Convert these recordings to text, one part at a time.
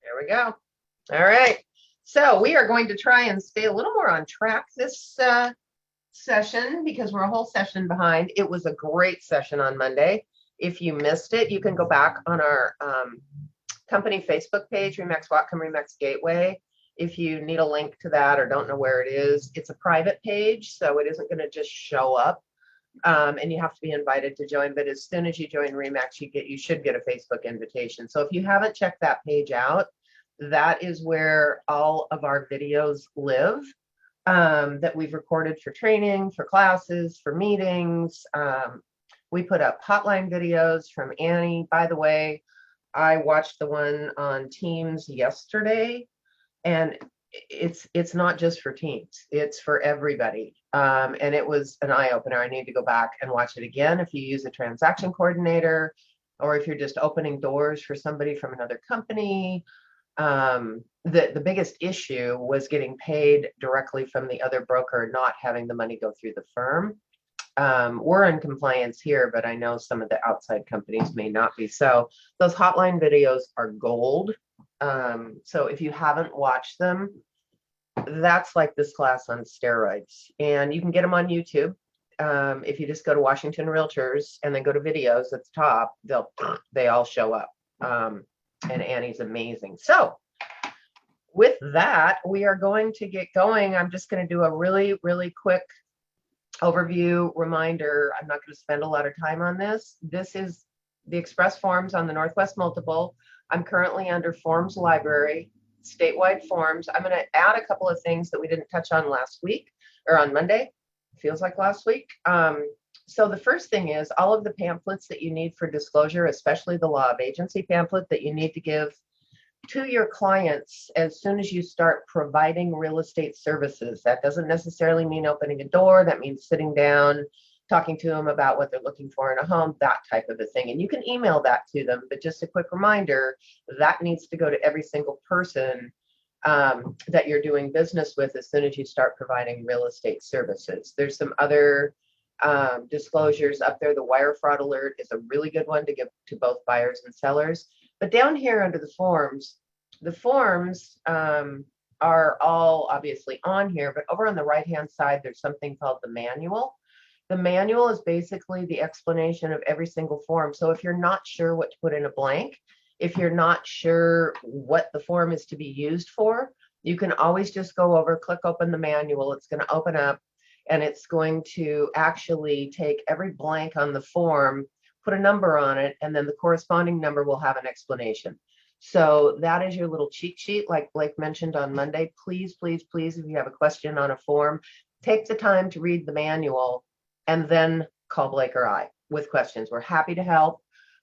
There we go. All right. So we are going to try and stay a little more on track this session because we're a whole session behind. It was a great session on Monday. If you missed it, you can go back on our company Facebook page, Remax Whatcom Remax Gateway. If you need a link to that or don't know where it is, it's a private page, so it isn't going to just show up. And you have to be invited to join. But as soon as you join Remax, you should get a Facebook invitation. So if you haven't checked that page out, that is where all of our videos live that we've recorded for training, for classes, for meetings. We put up hotline videos from Annie. By the way, I watched the one on Teams yesterday, and it's not just for teams, it's for everybody. And it was an eye-opener. I need to go back and watch it again. If you use a transaction coordinator, or if you're just opening doors for somebody from another company, the biggest issue was getting paid directly from the other broker, not having the money go through the firm. We're in compliance here, but I know some of the outside companies may not be. So those hotline videos are gold. So if you haven't watched them, that's like this class on steroids, and you can get them on YouTube. If you just go to Washington Realtors and then go to videos at the top, they all show up. And Annie's amazing. So with that, we are going to get going. I'm just going to do a really, really quick overview reminder. I'm not going to spend a lot of time on this. This is the Express Forms on the Northwest Multiple. I'm currently under Forms Library, statewide forms. I'm going to add a couple of things that we didn't touch on last week or on Monday. Feels like last week. So the first thing is all of the pamphlets that you need for disclosure, especially the law of agency pamphlet that you need to give to your clients as soon as you start providing real estate services. That doesn't necessarily mean opening a door. That means sitting down, talking to them about what they're looking for in a home, that type of a thing. And you can email that to them, but just a quick reminder, that needs to go to every single person that you're doing business with as soon as you start providing real estate services. There's some other disclosures up there. The wire fraud alert is a really good one to give to both buyers and sellers. But down here under the forms are all obviously on here, but over on the right-hand side, there's something called the manual. The manual is basically the explanation of every single form. So if you're not sure what to put in a blank, if you're not sure what the form is to be used for, you can always just go over, click open the manual. It's going to open up, and it's going to actually take every blank on the form, put a number on it, and then the corresponding number will have an explanation. So that is your little cheat sheet, like Blake mentioned on Monday. Please, please, please, if you have a question on a form, take the time to read the manual and then call Blake or I with questions. We're happy to help,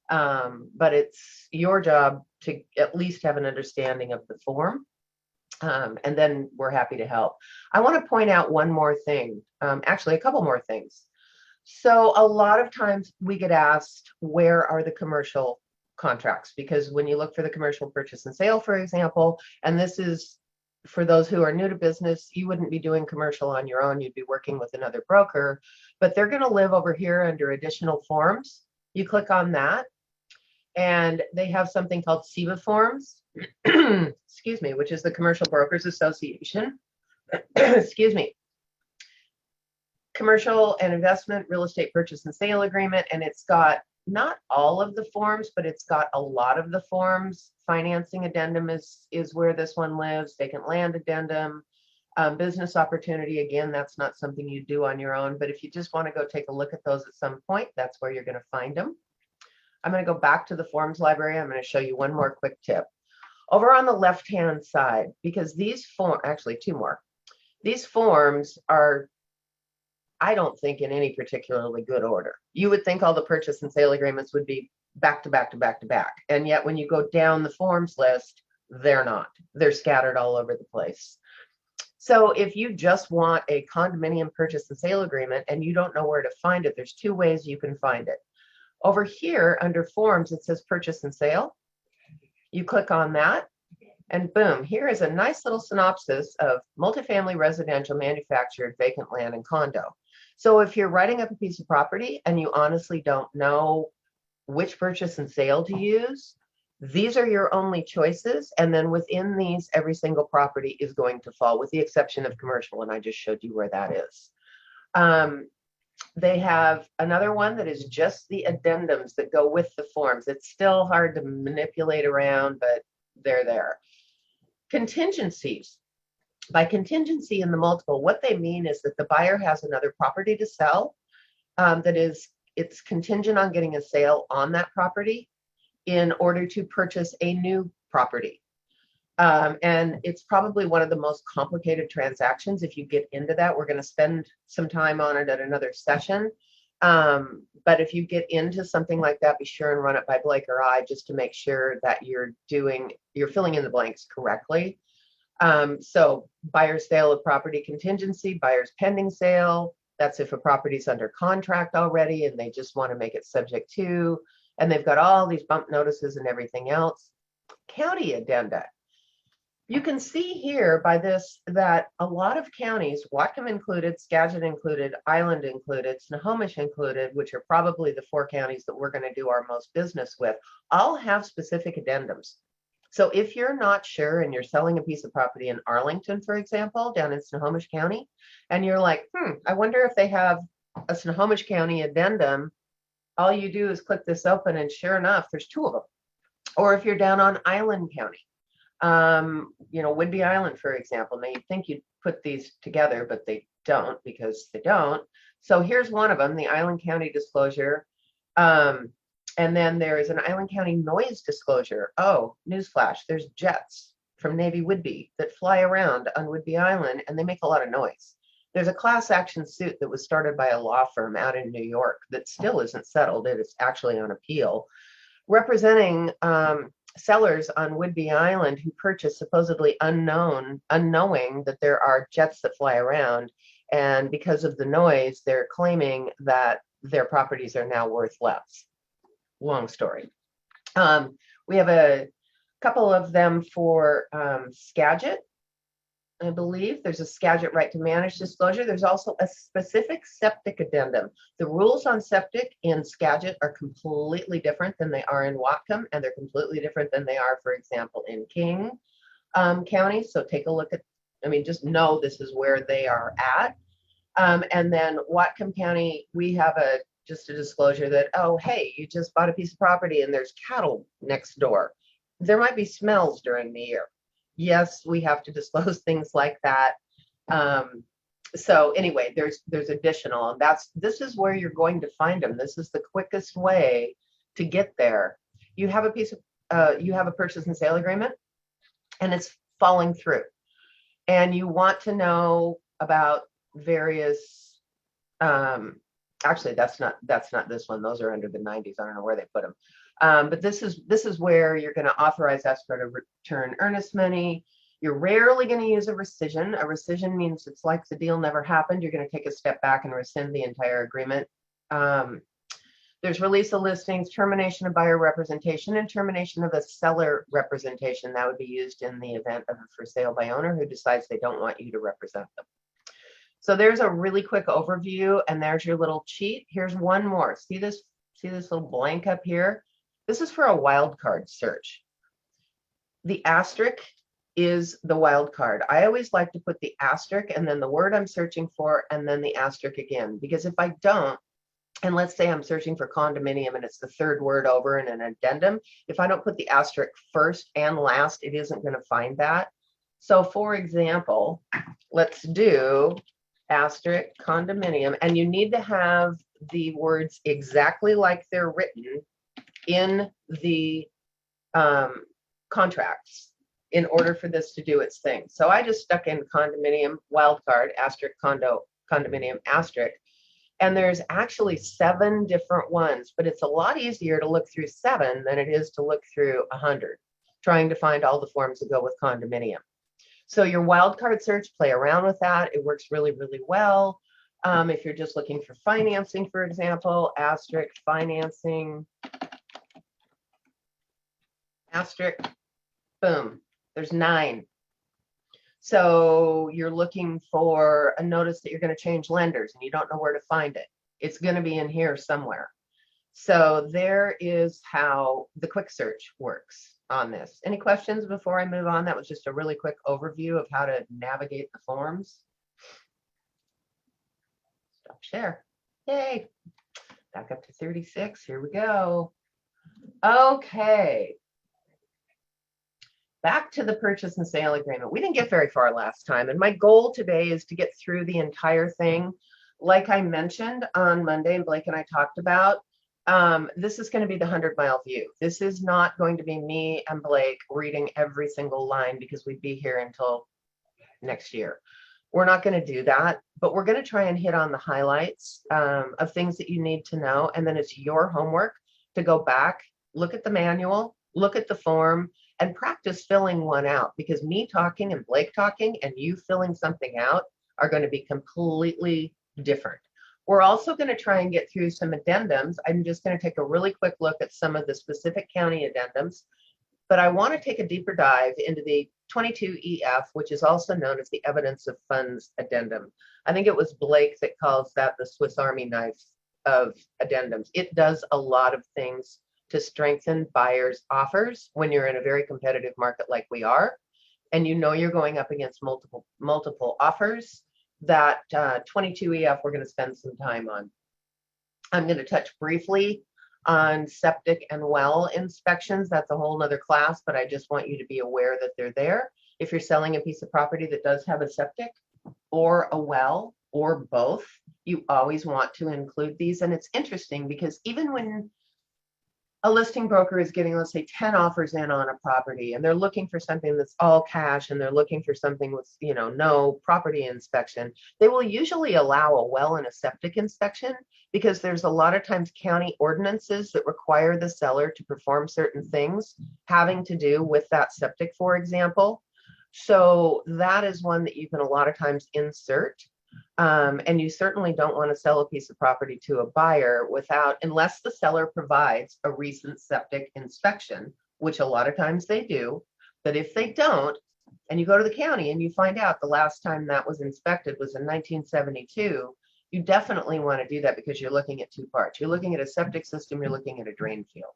but it's your job to at least have an understanding of the form, and then we're happy to help. I want to point out one more thing, actually a couple more things. So a lot of times we get asked, where are the commercial contracts? Because when you look for the commercial purchase and sale, for example, and this is for those who are new to business, you wouldn't be doing commercial on your own. You'd be working with another broker, but they're going to live over here under additional forms. You click on that, and they have something called SEBA forms, excuse me, which is the Commercial Brokers Association. Excuse me. Commercial and investment real estate purchase and sale agreement, and it's got not all of the forms, but it's got a lot of the forms. Financing addendum is where this one lives. Vacant land addendum, business opportunity. Again, that's not something you do on your own, but if you just want to go take a look at those at some point, that's where you're going to find them. I'm going to go back to the forms library. I'm going to show you one more quick tip. Over on the left-hand side, because these forms, actually two more, these forms are, I don't think, in any particularly good order. You would think all the purchase and sale agreements would be back to back to back to back. And yet when you go down the forms list, they're not. They're scattered all over the place. So if you just want a condominium purchase and sale agreement and you don't know where to find it, there's two ways you can find it. Over here under forms, it says purchase and sale. You click on that, and boom, here is a nice little synopsis of multifamily, residential, manufactured, vacant land, and condo. So if you're writing up a piece of property and you honestly don't know which purchase and sale to use, These are your only choices. And then within these, every single property is going to fall, with the exception of commercial. And I just showed you where that is. They have another one that is just the addendums that go with the forms. It's still hard to manipulate around, but they're there. Contingencies. By contingency in the multiple, what they mean is that the buyer has another property to sell, it's contingent on getting a sale on that property in order to purchase a new property. And it's probably one of the most complicated transactions. If you get into that, we're going to spend some time on it at another session. But if you get into something like that, be sure and run it by Blake or I, just to make sure that you're filling in the blanks correctly. So buyer's sale of property contingency, buyer's pending sale. That's if a property's under contract already and they just want to make it subject to, and they've got all these bump notices and everything else. County addenda. You can see here by this that a lot of counties, Whatcom included, Skagit included, Island included, Snohomish included, which are probably the 4 counties that we're going to do our most business with, all have specific addendums. So if you're not sure and you're selling a piece of property in Arlington, for example, down in Snohomish County, and you're like, I wonder if they have a Snohomish County addendum, all you do is click this open and sure enough, there's 2 of them. Or if you're down on Island County, Whidbey Island, for example. Now you'd think you'd put these together, but they don't, because they don't. So here's one of them, the Island County disclosure. And then there is an Island County noise disclosure. Oh, newsflash, there's jets from Navy Whidbey that fly around on Whidbey Island, and they make a lot of noise. There's a class action suit that was started by a law firm out in New York that still isn't settled. It is actually on appeal, representing sellers on Whidbey Island who purchased supposedly unknowing that there are jets that fly around. And because of the noise, they're claiming that their properties are now worth less. Long story. We have a couple of them for Skagit. I believe there's a Skagit right to manage disclosure. There's also a specific septic addendum. The rules on septic in Skagit are completely different than they are in Whatcom, and they're completely different than they are, for example, in King County. So take a look at, just know this is where they are at. And then Whatcom County, we have just a disclosure that, oh, hey, you just bought a piece of property and there's cattle next door. There might be smells during the year. Yes, we have to disclose things like that. So anyway, there's additional, and this is where you're going to find them. This is the quickest way to get there. You have a purchase and sale agreement, and it's falling through, and you want to know about various. Actually, that's not this one. Those are under the 90s. I don't know where they put them. But this is where you're going to authorize escrow to return earnest money. You're rarely going to use a rescission. A rescission means it's like the deal never happened. You're going to take a step back and rescind the entire agreement. There's release of listings, termination of buyer representation, and termination of a seller representation. That would be used in the event of a for sale by owner who decides they don't want you to represent them. So there's a really quick overview, and there's your little cheat. Here's one more. See this little blank up here? This is for a wildcard search. The asterisk is the wildcard. I always like to put the asterisk and then the word I'm searching for and then the asterisk again, because if I don't, and let's say I'm searching for condominium and it's the 3rd word over in an addendum, if I don't put the asterisk first and last, it isn't going to find that. So for example, let's do asterisk condominium, and you need to have the words exactly like they're written in the contracts in order for this to do its thing. So I just stuck in condominium wildcard asterisk condominium asterisk, and there's actually 7 different ones, but it's a lot easier to look through 7 than it is to look through 100 trying to find all the forms that go with condominium. So your wildcard search, play around with that. It works really, really well. If you're just looking for financing, for example, asterisk financing, asterisk, boom, there's 9. So you're looking for a notice that you're going to change lenders and you don't know where to find it. It's going to be in here somewhere. So there is how the quick search works. on this. Any questions before I move on? That was just a really quick overview of how to navigate the forms. Stop share. Yay. Back up to 36. Here we go. Okay. Back to the purchase and sale agreement. We didn't get very far last time, and my goal today is to get through the entire thing. Like I mentioned on Monday, and Blake and I talked about, this is going to be the 100-mile view. This is not going to be me and Blake reading every single line because we'd be here until next year. We're not going to do that, but we're going to try and hit on the highlights of things that you need to know. And then it's your homework to go back, look at the manual, look at the form, and practice filling one out, because me talking and Blake talking and you filling something out are going to be completely different. We're also going to try and get through some addendums. I'm just going to take a really quick look at some of the specific county addendums, but I want to take a deeper dive into the 22EF, which is also known as the evidence of funds addendum. I think it was Blake that calls that the Swiss Army knife of addendums. It does a lot of things to strengthen buyers' offers when you're in a very competitive market like we are, and you know you're going up against multiple offers. That 22EF we're going to spend some time on. I'm going to touch briefly on septic and well inspections. That's a whole nother class, but I just want you to be aware that they're there. If you're selling a piece of property that does have a septic or a well or both, you always want to include these. And it's interesting because even when a listing broker is getting, let's say, 10 offers in on a property, and they're looking for something that's all cash, and they're looking for something with, no property inspection, they will usually allow a well and a septic inspection, because there's a lot of times county ordinances that require the seller to perform certain things having to do with that septic, for example. So that is one that you can a lot of times insert. And you certainly don't want to sell a piece of property to a buyer unless the seller provides a recent septic inspection, which a lot of times they do. But if they don't, and you go to the county and you find out the last time that was inspected was in 1972, you definitely want to do that, because you're looking at two parts. You're looking at a septic system, you're looking at a drain field.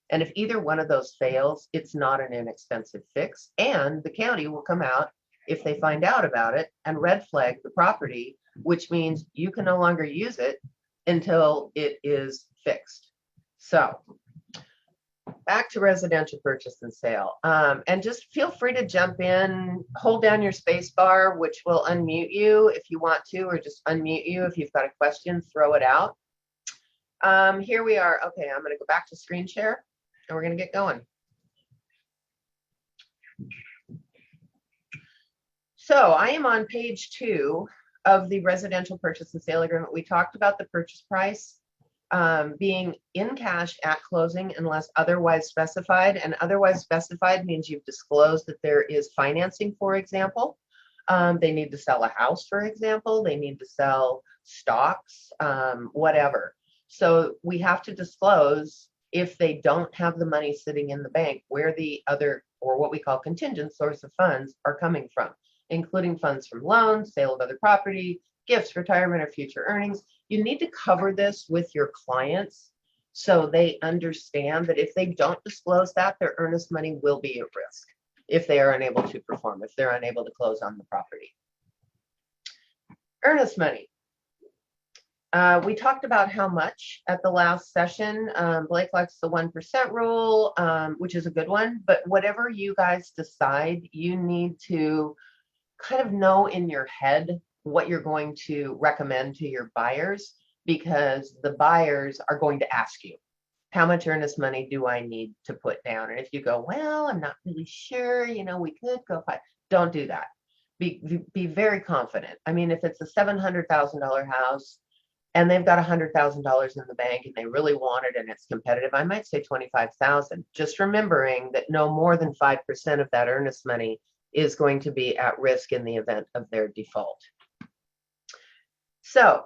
And if either one of those fails, it's not an inexpensive fix. And the county will come out, if they find out about it, and red flag the property, which means you can no longer use it until it is fixed. So back to residential purchase and sale. And just feel free to jump in, hold down your space bar, which will unmute you if you want to, or just unmute you if you've got a question, throw it out. Here we are. Okay, I'm going to go back to screen share and we're going to get going. So I am on page 2 of the residential purchase and sale agreement. We talked about the purchase price being in cash at closing unless otherwise specified. And otherwise specified means you've disclosed that there is financing, for example. They need to sell a house, for example. They need to sell stocks, whatever. So we have to disclose, if they don't have the money sitting in the bank, where the other, or what we call contingent source of funds, are coming from, including funds from loans, sale of other property, gifts, retirement, or future earnings. You need to cover this with your clients so they understand that if they don't disclose that, their earnest money will be at risk if they are unable to perform, if they're unable to close on the property. Earnest money. We talked about how much at the last session. Blake likes the 1% rule, which is a good one, but whatever you guys decide, you need to kind of know in your head what you're going to recommend to your buyers, because the buyers are going to ask you, how much earnest money do I need to put down? And if you go, well, I'm not really sure, we could go 5. Don't do that. Be very confident. I mean, if it's a $700,000 house and they've got $100,000 in the bank and they really want it and it's competitive, I might say 25,000. Just remembering that no more than 5% of that earnest money is going to be at risk in the event of their default. So,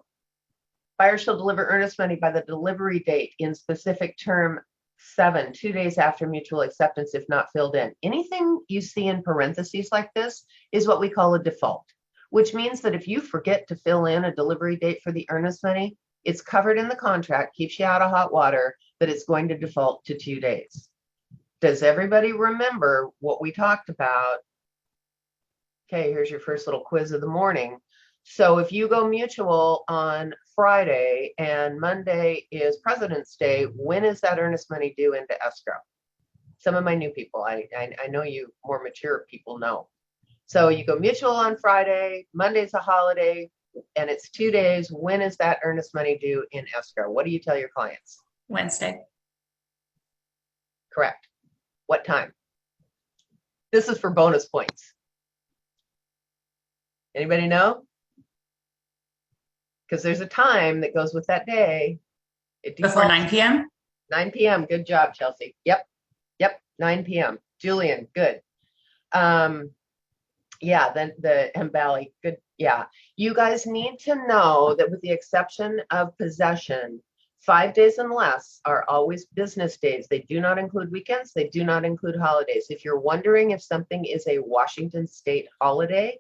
buyer shall deliver earnest money by the delivery date in specific term 7, 2 days after mutual acceptance, if not filled in. Anything you see in parentheses like this is what we call a default, which means that if you forget to fill in a delivery date for the earnest money, it's covered in the contract, keeps you out of hot water, that it's going to default to 2 days. Does everybody remember what we talked about? Okay, here's your first little quiz of the morning. So if you go mutual on Friday and Monday is President's Day, when is that earnest money due into escrow? Some of my new people, I know you more mature people know. So you go mutual on Friday, Monday's a holiday, and it's 2 days. When is that earnest money due in escrow? What do you tell your clients? Wednesday. Correct. What time? This is for bonus points. Anybody know? Because there's a time that goes with that day. Before 9 p.m.? 9 p.m. Good job, Chelsea. Yep. 9 p.m. Julian, good. Yeah, then the Mbali, good. Yeah. You guys need to know that with the exception of possession, 5 days and less are always business days. They do not include weekends. They do not include holidays. If you're wondering if something is a Washington state holiday,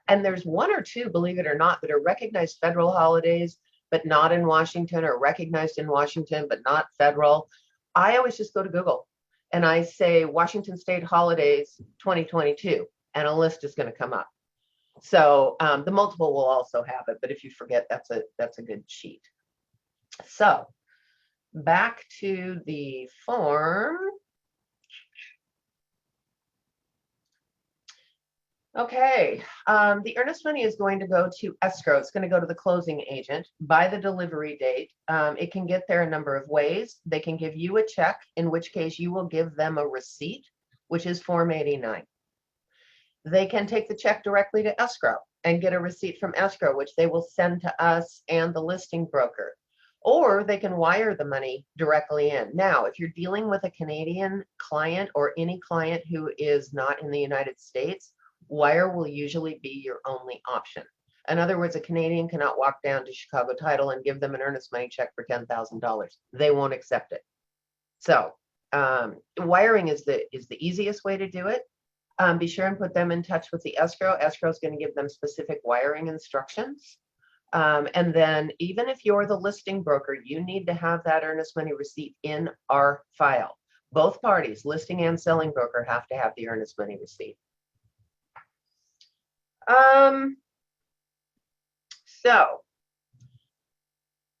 and there's one or two, believe it or not, that are recognized federal holidays, but not in Washington, or recognized in Washington, but not federal, I always just go to Google and I say Washington state holidays 2022, and a list is going to come up. So the multiple will also have it, but if you forget, that's a good sheet. So back to the form. Okay, the earnest money is going to go to escrow. It's going to go to the closing agent by the delivery date. It can get there a number of ways. They can give you a check, in which case you will give them a receipt, which is Form 89. They can take the check directly to escrow and get a receipt from escrow, which they will send to us and the listing broker. Or they can wire the money directly in. Now, if you're dealing with a Canadian client or any client who is not in the United States, wire will usually be your only option. In other words, a Canadian cannot walk down to Chicago Title and give them an earnest money check for $10,000. They won't accept it. So wiring is the easiest way to do it. Be sure and put them in touch with the escrow. Escrow is going to give them specific wiring instructions. And then even if you're the listing broker, you need to have that earnest money receipt in our file. Both parties, listing and selling broker, have to have the earnest money receipt. So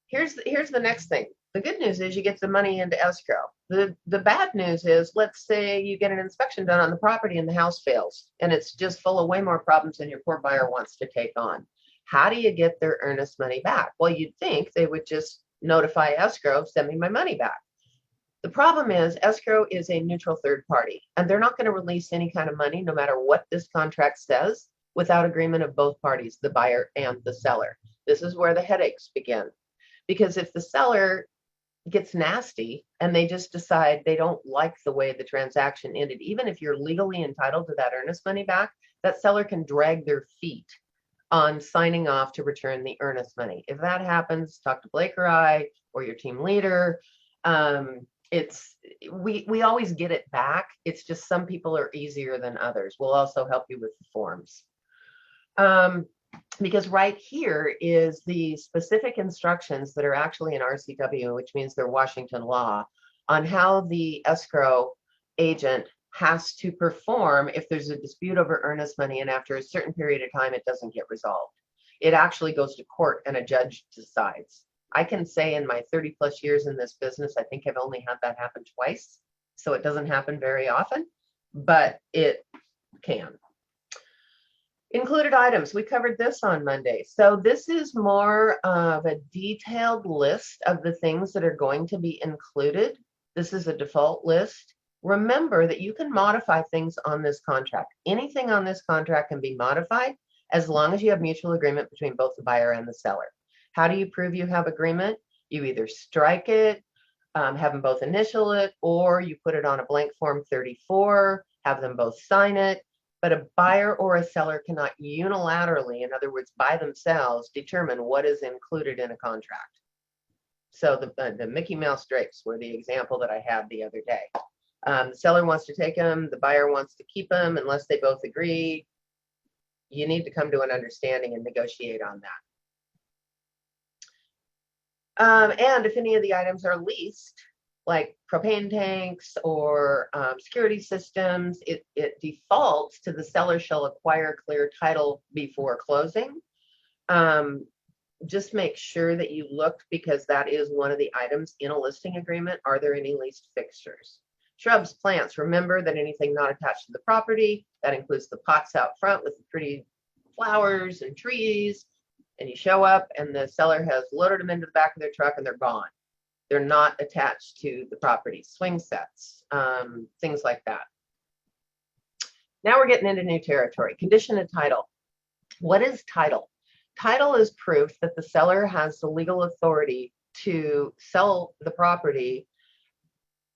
here's the next thing. The good news is you get the money into escrow. The bad news is, let's say you get an inspection done on the property and the house fails, and it's just full of way more problems than your poor buyer wants to take on. How do you get their earnest money back? Well, you'd think they would just notify escrow, send me my money back. The problem is escrow is a neutral third party, and they're not going to release any kind of money, no matter what this contract says, without agreement of both parties, the buyer and the seller. This is where the headaches begin. Because if the seller gets nasty and they just decide they don't like the way the transaction ended, even if you're legally entitled to that earnest money back, that seller can drag their feet on signing off to return the earnest money. If that happens, talk to Blake or I or your team leader. We always get it back. It's just some people are easier than others. We'll also help you with the forms. Because right here is the specific instructions that are actually in RCW, which means they're Washington law, on how the escrow agent has to perform if there's a dispute over earnest money and after a certain period of time it doesn't get resolved. It actually goes to court and a judge decides. I can say in my 30 plus years in this business, I think I've only had that happen twice. So it doesn't happen very often, but it can. Included items, we covered this on Monday. So this is more of a detailed list of the things that are going to be included. This is a default list. Remember that you can modify things on this contract. Anything on this contract can be modified as long as you have mutual agreement between both the buyer and the seller. How do you prove you have agreement? You either strike it, have them both initial it, or you put it on a blank form 34, have them both sign it. But a buyer or a seller cannot unilaterally, in other words, by themselves, determine what is included in a contract. So the Mickey Mouse drapes were the example that I had the other day. The seller wants to take them, the buyer wants to keep them, unless they both agree. You need to come to an understanding and negotiate on that. And if any of the items are leased, like propane tanks or security systems, it defaults to the seller shall acquire clear title before closing. Just make sure that you look, because that is one of the items in a listing agreement. Are there any leased fixtures? Shrubs, plants, remember that anything not attached to the property, that includes the pots out front with the pretty flowers and trees, and you show up and the seller has loaded them into the back of their truck and they're gone. They're not attached to the property. Swing sets, things like that. Now we're getting into new territory. Condition of title. What is title? Title is proof that the seller has the legal authority to sell the property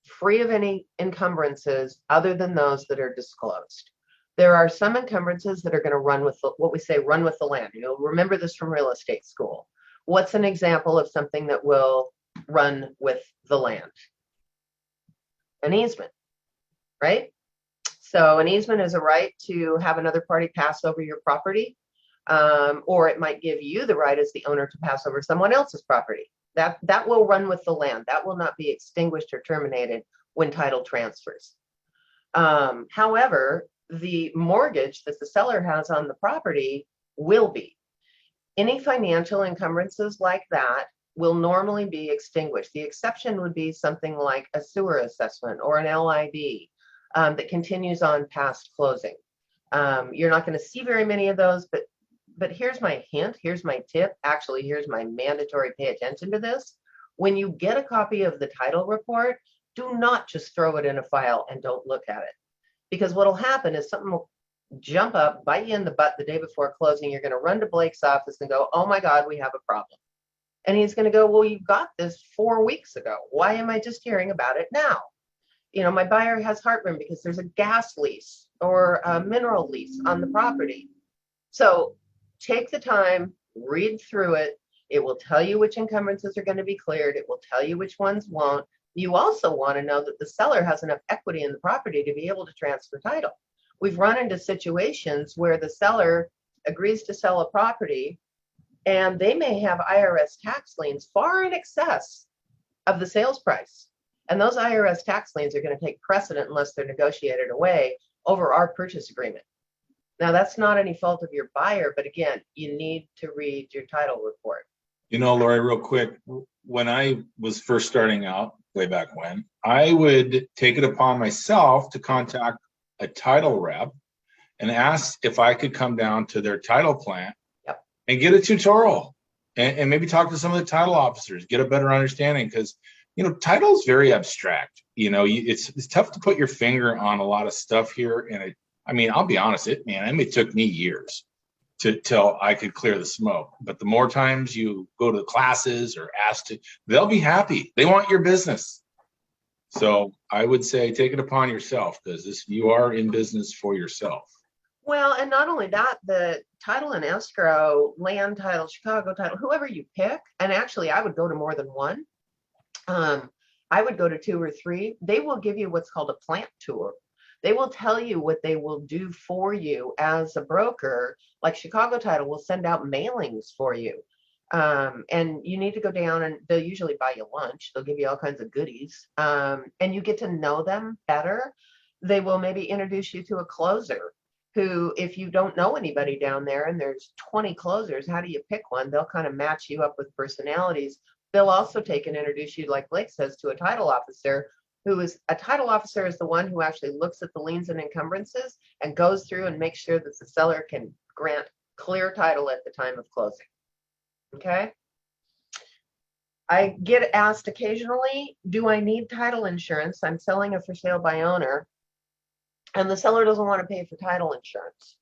free of any encumbrances other than those that are disclosed. There are some encumbrances that are going to run with what we say, run with the land. You'll remember this from real estate school. What's an example of something that will run with the land? An easement, right? So an easement is a right to have another party pass over your property, or it might give you the right as the owner to pass over someone else's property. That will run with the land. That will not be extinguished or terminated when title transfers. However, the mortgage that the seller has on the property will be. Any financial encumbrances like that will normally be extinguished. The exception would be something like a sewer assessment or an LID that continues on past closing. You're not going to see very many of those, but here's my hint, here's my tip. Actually, here's my mandatory pay attention to this. When you get a copy of the title report, do not just throw it in a file and don't look at it. Because what'll happen is something will jump up, bite you in the butt the day before closing. You're going to run to Blake's office and go, oh my God, we have a problem. And he's going to go, well, you got this 4 weeks ago. Why am I just hearing about it now? You know, my buyer has heartburn because there's a gas lease or a mineral lease on the property. So take the time, read through it. It will tell you which encumbrances are going to be cleared. It will tell you which ones won't. You also want to know that the seller has enough equity in the property to be able to transfer title. We've run into situations where the seller agrees to sell a property and they may have IRS tax liens far in excess of the sales price. And those IRS tax liens are going to take precedent unless they're negotiated away over our purchase agreement. Now, that's not any fault of your buyer, but again, you need to read your title report. You know, Lori, real quick, when I was first starting out way back when, I would take it upon myself to contact a title rep and ask if I could come down to their title plant and get a tutorial and maybe talk to some of the title officers, get a better understanding, because, you know, title is very abstract. You know, it's tough to put your finger on a lot of stuff here. And I mean, I'll be honest, it took me years till I could clear the smoke. But the more times you go to classes or ask to, they'll be happy. They want your business. So I would say take it upon yourself, because you are in business for yourself. Well, and not only that, the title and escrow, land title, Chicago title, whoever you pick, and actually I would go to more than one. I would go to 2 or 3. They will give you what's called a plant tour. They will tell you what they will do for you as a broker. Like Chicago Title will send out mailings for you. And you need to go down and they'll usually buy you lunch. They'll give you all kinds of goodies. And you get to know them better. They will maybe introduce you to a closer who, if you don't know anybody down there and there's 20 closers, how do you pick one? They'll kind of match you up with personalities. They'll also take and introduce you, like Blake says, to a title officer who is a title officer is the one who actually looks at the liens and encumbrances and goes through and makes sure that the seller can grant clear title at the time of closing. Okay. I get asked occasionally, do I need title insurance? I'm selling a for sale by owner and the seller doesn't want to pay for title insurance.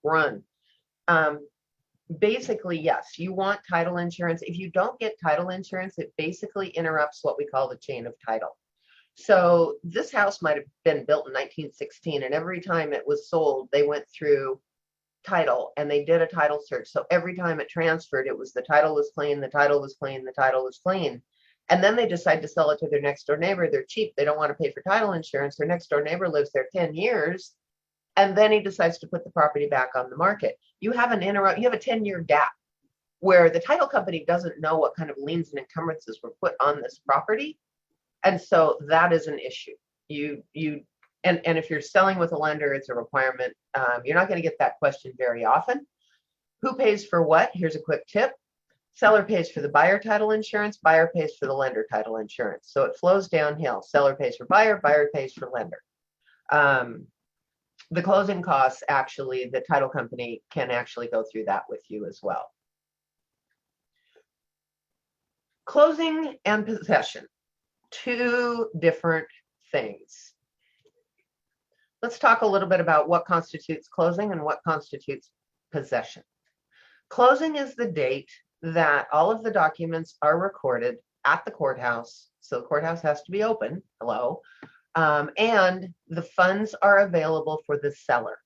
Run. Basically, yes, you want title insurance. If you don't get title insurance, it basically interrupts what we call the chain of title. So this house might have been built in 1916, and every time it was sold, they went through title and they did a title search. So every time it transferred, it was the title was clean, the title was clean, the title was clean. And then they decide to sell it to their next door neighbor. They're cheap. They don't want to pay for title insurance. Their next door neighbor lives there 10 years. And then he decides to put the property back on the market. You have a 10-year gap where the title company doesn't know what kind of liens and encumbrances were put on this property. And so that is an issue. And if you're selling with a lender, it's a requirement. You're not going to get that question very often. Who pays for what? Here's a quick tip. Seller pays for the buyer title insurance, buyer pays for the lender title insurance. So it flows downhill. Seller pays for buyer, buyer pays for lender. The closing costs, actually, the title company can actually go through that with you as well. Closing and possession, two different things. Let's talk a little bit about what constitutes closing and what constitutes possession. Closing is the date that all of the documents are recorded at the courthouse. So the courthouse has to be open, hello, and the funds are available for the seller.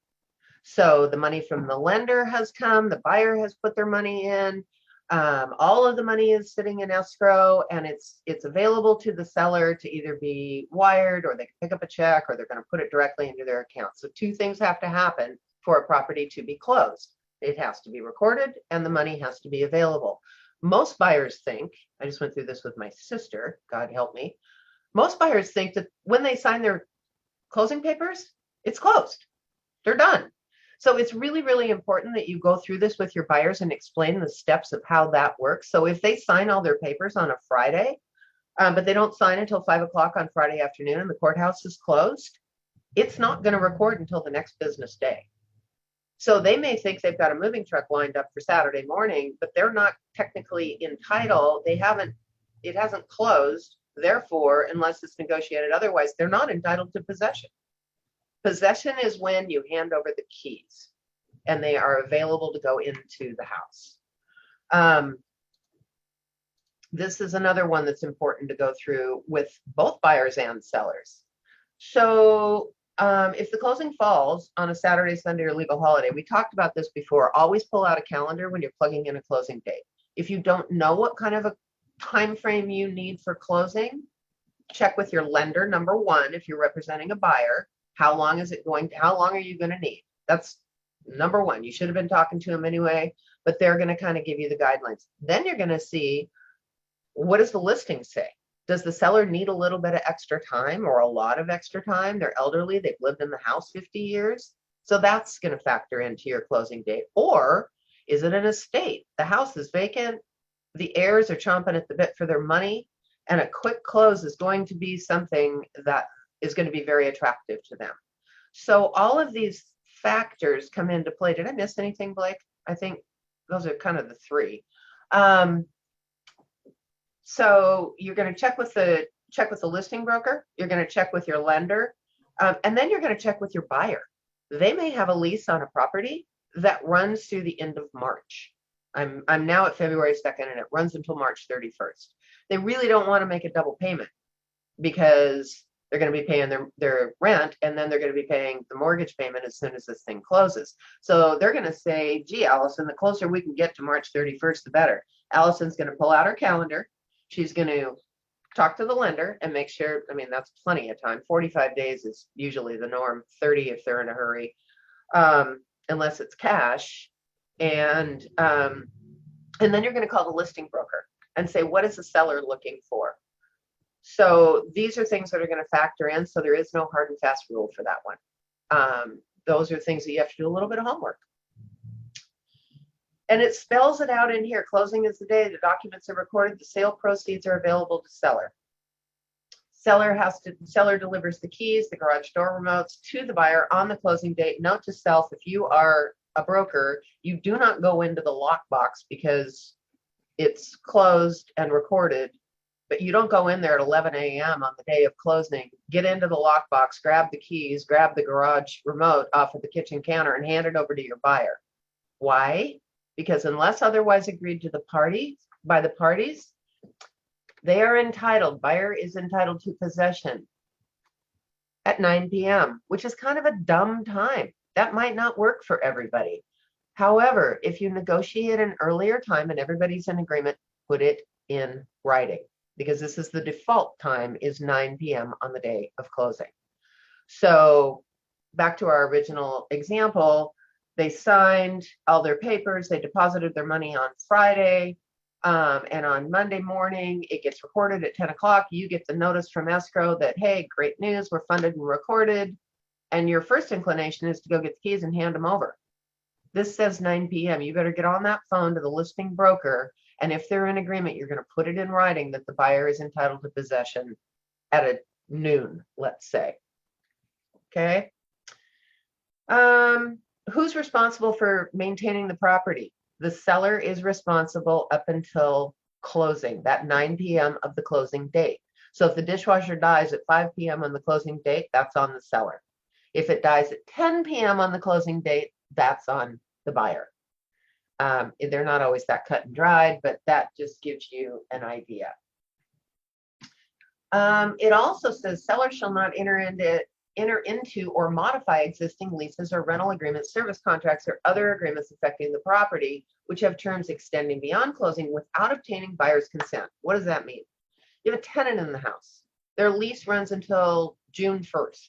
So the money from the lender has come, the buyer has put their money in, all of the money is sitting in escrow, and it's available to the seller to either be wired, or they can pick up a check, or they're going to put it directly into their account. So two things have to happen for a property to be closed. It has to be recorded and the money has to be available. Most buyers think, I just went through this with my sister, God help me. Most buyers think that when they sign their closing papers, it's closed. They're done. So it's really, really important that you go through this with your buyers and explain the steps of how that works. So if they sign all their papers on a Friday, but they don't sign until 5 o'clock on Friday afternoon and the courthouse is closed, it's not going to record until the next business day. So they may think they've got a moving truck lined up for Saturday morning, but they're not technically entitled. It hasn't closed. Therefore, unless it's negotiated otherwise, they're not entitled to possession. Possession is when you hand over the keys and they are available to go into the house. This is another one that's important to go through with both buyers and sellers. So if the closing falls on a Saturday, Sunday, or legal holiday, we talked about this before, always pull out a calendar when you're plugging in a closing date. If you don't know what kind of a time frame you need for closing, check with your lender. Number one, if you're representing a buyer, how long are you going to need? That's number one. You should have been talking to them anyway, but they're going to kind of give you the guidelines. Then you're going to see, what does the listing say? Does the seller need a little bit of extra time or a lot of extra time? They're elderly, they've lived in the house 50 years. So that's going to factor into your closing date. Or is it an estate? The house is vacant, the heirs are chomping at the bit for their money, and a quick close is going to be something that is going to be very attractive to them. So all of these factors come into play. Did I miss anything, Blake? I think those are kind of the three. So you're going to check with the listing broker. You're going to check with your lender, and then you're going to check with your buyer. They may have a lease on a property that runs through the end of March. I'm now at February 2nd, and it runs until March 31st. They really don't want to make a double payment because they're going to be paying their rent, and then they're going to be paying the mortgage payment as soon as this thing closes. So they're going to say, gee, Allison, the closer we can get to March 31st, the better. Allison's going to pull out her calendar. She's going to talk to the lender and make sure, I mean, that's plenty of time. 45 days is usually the norm, 30 if they're in a hurry, unless it's cash. And then you're going to call the listing broker and say, what is the seller looking for? So these are things that are going to factor in. So there is no hard and fast rule for that one. Those are things that you have to do a little bit of homework. And it spells it out in here. Closing is the day the documents are recorded, the sale proceeds are available to seller. Seller delivers the keys, the garage door remotes to the buyer on the closing date. Note to self, if you are a broker, you do not go into the lockbox because it's closed and recorded, but you don't go in there at 11 a.m. on the day of closing, get into the lockbox, grab the keys, grab the garage remote off of the kitchen counter and hand it over to your buyer. Why? Because unless otherwise agreed to by the parties, they are entitled, buyer is entitled to possession at 9 p.m., which is kind of a dumb time. That might not work for everybody. However, if you negotiate an earlier time and everybody's in agreement, put it in writing, because this is the default time is 9 p.m. on the day of closing. So back to our original example, they signed all their papers, they deposited their money on Friday. And on Monday morning, it gets recorded at 10 o'clock. You get the notice from escrow that, hey, great news, we're funded and recorded. And your first inclination is to go get the keys and hand them over. This says 9 p.m. You better get on that phone to the listing broker. And if they're in agreement, you're going to put it in writing that the buyer is entitled to possession at a noon, let's say. Okay. Who's responsible for maintaining the property? The seller is responsible up until closing, that 9 p.m. of the closing date. So if the dishwasher dies at 5 p.m. on the closing date, that's on the seller. If it dies at 10 p.m. on the closing date, that's on the buyer. They're not always that cut and dried, but that just gives you an idea. It also says seller shall not enter into or modify existing leases or rental agreements, service contracts, or other agreements affecting the property, which have terms extending beyond closing without obtaining buyer's consent. What does that mean? You have a tenant in the house. Their lease runs until June 1st.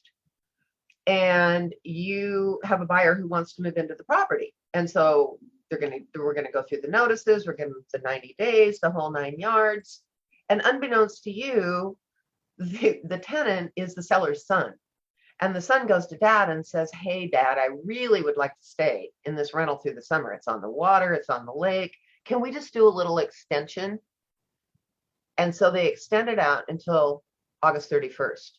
And you have a buyer who wants to move into the property. And so we're going to go through the notices, we're going to the 90 days, the whole 9 yards. And unbeknownst to you, the tenant is the seller's son. And the son goes to dad and says, hey, dad, I really would like to stay in this rental through the summer. It's on the water, it's on the lake. Can we just do a little extension? And so they extend it out until August 31st.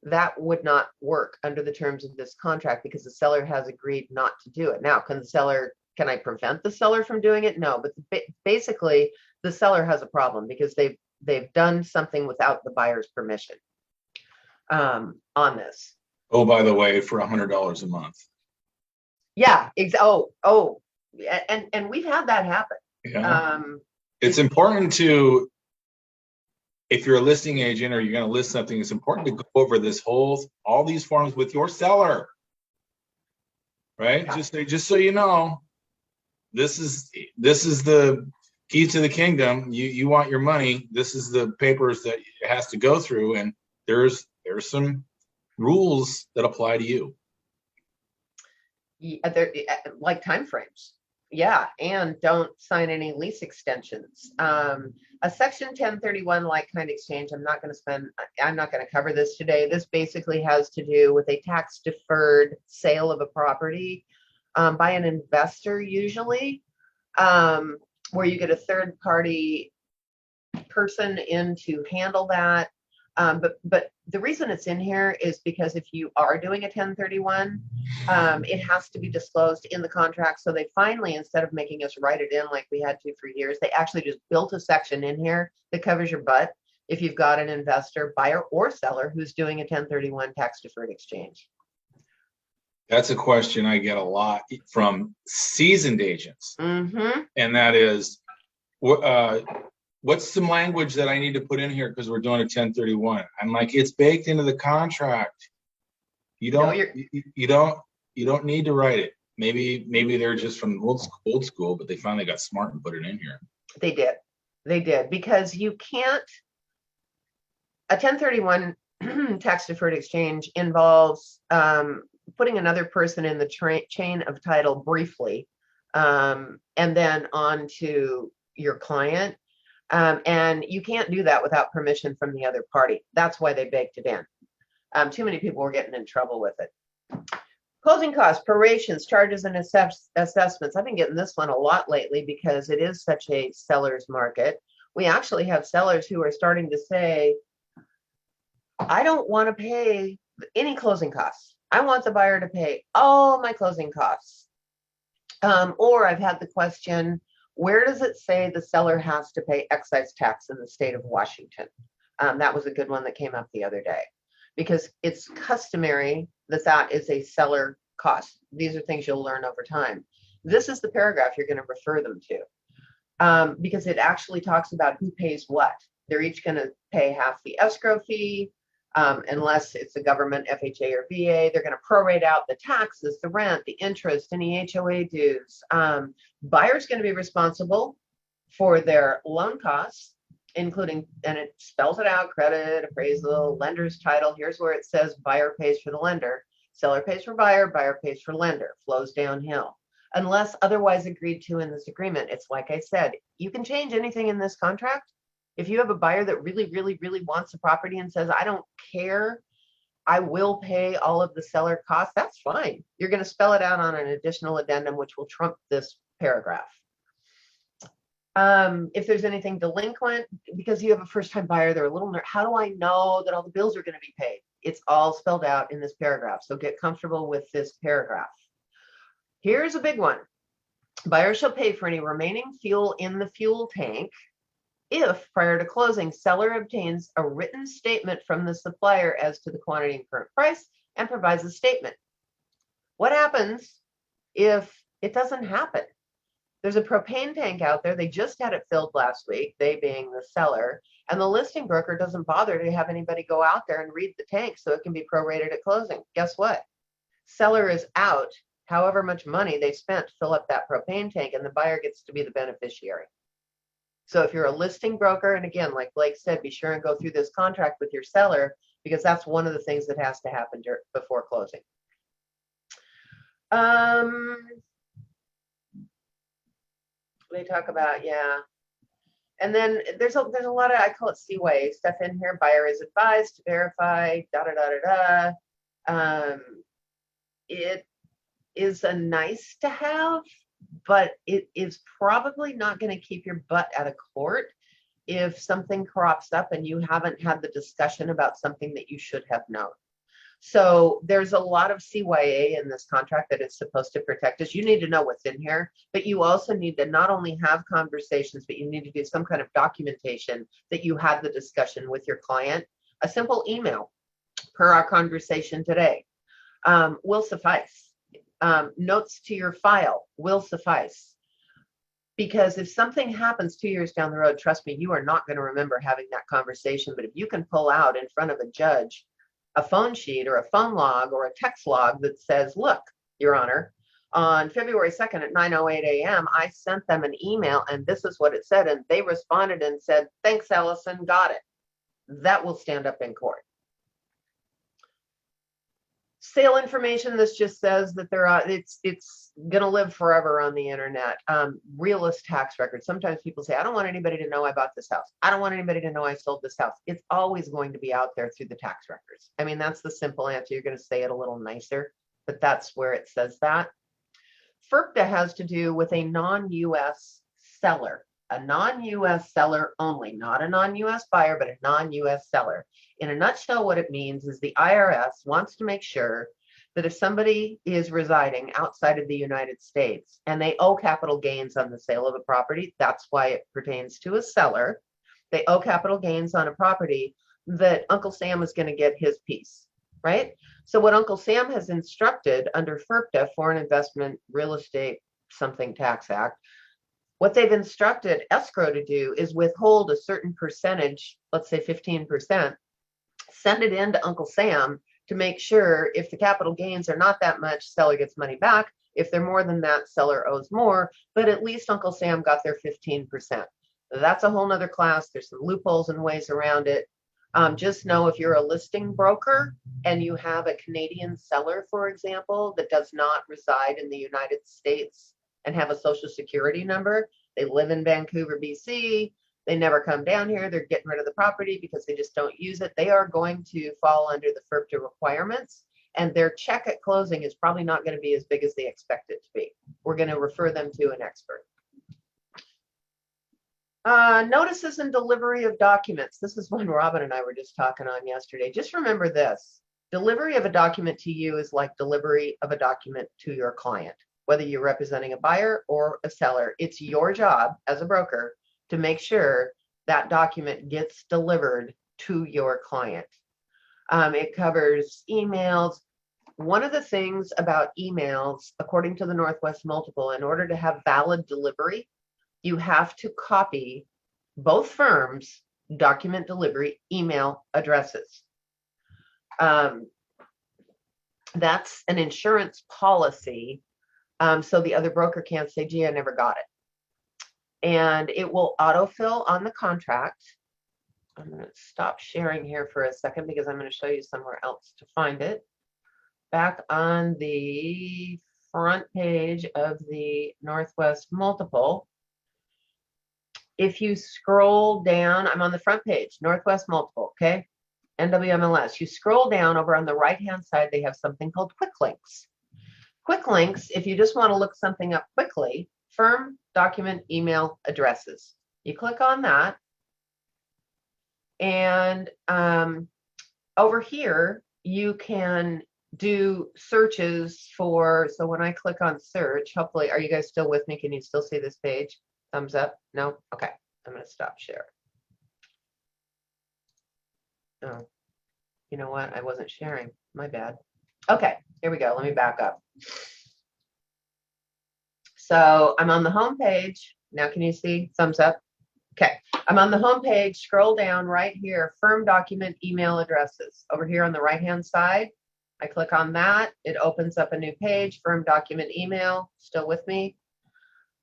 That would not work under the terms of this contract because the seller has agreed not to do it. Now, can I prevent the seller from doing it? No, but basically the seller has a problem because they've done something without the buyer's permission on this. Oh, by the way, for $100 a month. Yeah. And we've had that happen. Yeah. It's important to, if you're a listing agent or you're going to list something, it's important to go over all these forms with your seller, right? Yeah. Just so you know, this is the key to the kingdom. You want your money. This is the papers that it has to go through, and there's some rules that apply to you. Yeah, like timeframes. Yeah, and don't sign any lease extensions. A section 1031 like-kind exchange, I'm not going to cover this today. This basically has to do with a tax-deferred sale of a property by an investor usually, where you get a third-party person in to handle that. But the reason it's in here is because if you are doing a 1031, it has to be disclosed in the contract. So they finally, instead of making us write it in like we had to for years, they actually just built a section in here that covers your butt if you've got an investor, buyer, or seller who's doing a 1031 tax deferred exchange. That's a question I get a lot from seasoned agents. Mm-hmm. And that is, what's some language that I need to put in here because we're doing a 1031? I'm like, it's baked into the contract. You don't need to write it. Maybe they're just from old school, but they finally got smart and put it in here. They did because you can't. A 1031 tax deferred exchange involves putting another person in the chain of title briefly, and then on to your client. And you can't do that without permission from the other party. That's why they baked it in. Too many people were getting in trouble with it. Closing costs, prorations, charges, and assessments. I've been getting this one a lot lately because it is such a seller's market. We actually have sellers who are starting to say, I don't want to pay any closing costs. I want the buyer to pay all my closing costs. Or I've had the question, where does it say the seller has to pay excise tax in the state of Washington? That was a good one that came up the other day because it's customary that is a seller cost. These are things you'll learn over time. This is the paragraph you're going to refer them to because it actually talks about who pays what. They're each going to pay half the escrow fee unless it's a government, FHA, or VA. They're going to prorate out the taxes, the rent, the interest, any HOA dues. Buyer's going to be responsible for their loan costs, including, and it spells it out, credit, appraisal, lender's title. Here's where it says buyer pays for the lender. Seller pays for buyer pays for lender. Flows downhill. unless otherwise agreed to in this agreement. It's like I said, you can change anything in this contract. If you have a buyer that really, really, really wants the property and says, I don't care, I will pay all of the seller costs, that's fine. You're going to spell it out on an additional addendum, which will trump this paragraph. If there's anything delinquent, because you have a first-time buyer, they're a little nervous. How do I know that all the bills are going to be paid? It's all spelled out in this paragraph. So get comfortable with this paragraph. Here's a big one. Buyer shall pay for any remaining fuel in the fuel tank if prior to closing, seller obtains a written statement from the supplier as to the quantity and current price and provides a statement. What happens if it doesn't happen? There's a propane tank out there. They just had it filled last week, they being the seller, and the listing broker doesn't bother to have anybody go out there and read the tank so it can be prorated at closing. Guess what? Seller is out however much money they spent to fill up that propane tank, and the buyer gets to be the beneficiary. So if you're a listing broker, and again, like Blake said, be sure and go through this contract with your seller, because that's one of the things that has to happen before closing. They talk about, yeah. And then there's a lot of, I call it CYA stuff in here. Buyer is advised to verify, it is a nice to have, but it is probably not going to keep your butt out of court if something crops up and you haven't had the discussion about something that you should have known. So there's a lot of CYA in this contract that it's supposed to protect us. You need to know what's in here, but you also need to not only have conversations, but you need to do some kind of documentation that you had the discussion with your client. A simple email per our conversation today will suffice. Notes to your file will suffice. Because if something happens 2 years down the road, trust me, you are not going to remember having that conversation. But if you can pull out in front of a judge a phone sheet or a phone log or a text log that says, look, Your Honor, on February 2nd at 9:08 a.m., I sent them an email and this is what it said. And they responded and said, thanks, Allison, got it. That will stand up in court. Sale information, this just says that it's going to live forever on the internet. Realist tax records. Sometimes people say, I don't want anybody to know I bought this house. I don't want anybody to know I sold this house. It's always going to be out there through the tax records. I mean, that's the simple answer. You're going to say it a little nicer, but that's where it says that. FERPTA has to do with a non-US seller. A non-US seller only, not a non-US buyer, but a non-US seller. In a nutshell, what it means is the IRS wants to make sure that if somebody is residing outside of the United States and they owe capital gains on the sale of a property, that's why it pertains to a seller. They owe capital gains on a property, that Uncle Sam is going to get his piece, right? So what Uncle Sam has instructed under FERPTA, Foreign Investment Real Estate Something Tax Act, what they've instructed escrow to do is withhold a certain percentage, let's say 15%, send it in to Uncle Sam to make sure if the capital gains are not that much, seller gets money back. If they're more than that, seller owes more, but at least Uncle Sam got their 15%. That's a whole nother class. There's some loopholes and ways around it. Just know if you're a listing broker and you have a Canadian seller, for example, that does not reside in the United States and have a social security number, they live in Vancouver, BC, they never come down here, they're getting rid of the property because they just don't use it, they are going to fall under the FERPTA requirements, and their check at closing is probably not going to be as big as they expect it to be. We're going to refer them to an expert. Notices and delivery of documents. This is one Robin and I were just talking on yesterday. Just remember this. Delivery of a document to you is like delivery of a document to your client. Whether you're representing a buyer or a seller, it's your job as a broker to make sure that document gets delivered to your client. It covers emails. One of the things about emails, according to the Northwest Multiple, in order to have valid delivery, you have to copy both firms' document delivery email addresses. That's an insurance policy. So the other broker can't say, gee, I never got it. And it will autofill on the contract. I'm going to stop sharing here for a second because I'm going to show you somewhere else to find it. Back on the front page of the Northwest Multiple. If you scroll down, I'm on the front page, Northwest Multiple, okay? NWMLS. You scroll down over on the right-hand side, they have something called quick links. Quick links, if you just want to look something up quickly, firm, document, email, addresses. You click on that. And over here, you can do searches for, so when I click on search, hopefully, are you guys still with me? Can you still see this page? Thumbs up? No? Okay, I'm going to stop share. Oh, you know what? I wasn't sharing. My bad. Okay, here we go. Let me back up. So I'm on the home page. Now, can you see? Thumbs up. Okay, I'm on the home page. Scroll down right here, firm document email addresses. Over here on the right-hand side, I click on that. It opens up a new page, firm document email. Still with me?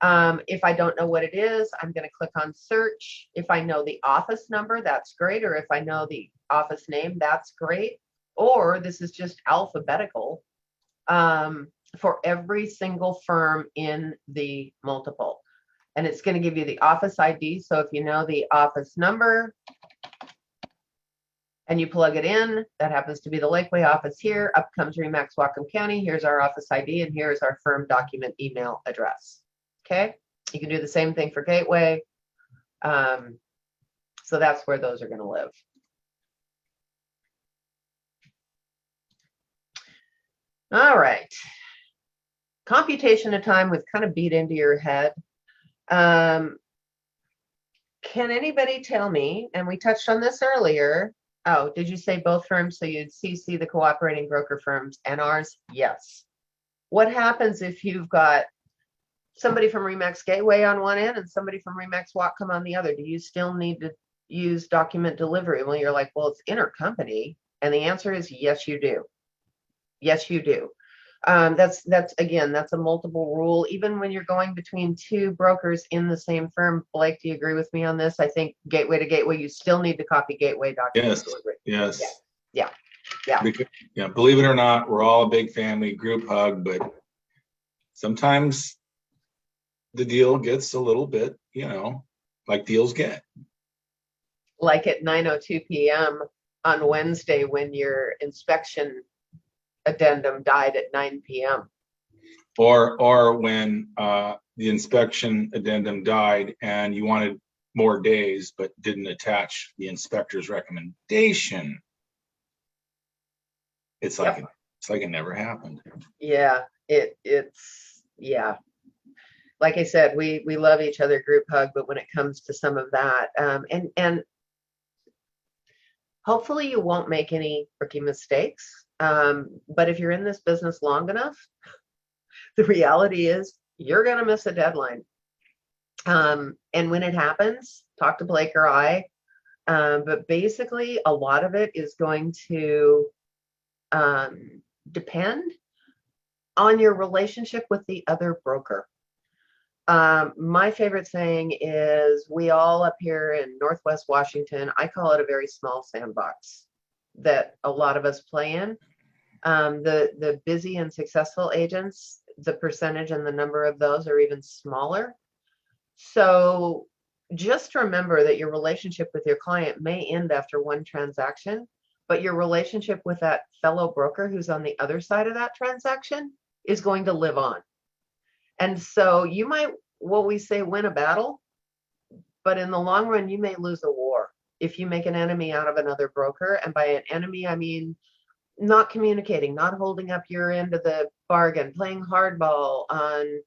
If I don't know what it is, I'm going to click on search. If I know the office number, that's great. Or if I know the office name, that's great. Or this is just alphabetical for every single firm in the multiple. And it's going to give you the office ID. So if you know the office number and you plug it in, that happens to be the Lakeway office here. Up comes Remax Whatcom County. Here's our office ID, and here's our firm document email address. Okay, you can do the same thing for Gateway. So that's where those are going to live. All right. Computation of time we've kind of beat into your head. Can anybody tell me, and we touched on this earlier, oh, did you say both firms? So you'd CC the cooperating broker firms and ours? Yes. What happens if you've got somebody from Remax Gateway on one end and somebody from Remax Whatcom on the other? Do you still need to use document delivery? Well, you're like, well, it's intercompany. And the answer is yes, you do. Yes, you do. That's a multiple rule. Even when you're going between two brokers in the same firm, Blake, do you agree with me on this? I think gateway to gateway, you still need to copy gateway documents. Yes. Yeah. Because, believe it or not, we're all a big family, group hug, but sometimes the deal gets a little bit, like deals get. Like at 9:02 p.m. on Wednesday when your inspection addendum died at 9 p.m. Or when the inspection addendum died and you wanted more days but didn't attach the inspector's recommendation. It's like it never happened. Yeah, it's like I said, we love each other, group hug, but when it comes to some of that, and hopefully you won't make any rookie mistakes. But if you're in this business long enough, the reality is you're going to miss a deadline. And when it happens, talk to Blake or I. But basically, a lot of it is going to depend on your relationship with the other broker. My favorite saying is we all up here in Northwest Washington, I call it a very small sandbox that a lot of us play in. The busy and successful agents, the percentage and the number of those are even smaller. So just remember that your relationship with your client may end after one transaction, but your relationship with that fellow broker who's on the other side of that transaction is going to live on. And so you might, what we say, win a battle, but in the long run, you may lose a war if you make an enemy out of another broker. And by an enemy, I mean not communicating, not holding up your end of the bargain, playing hardball on,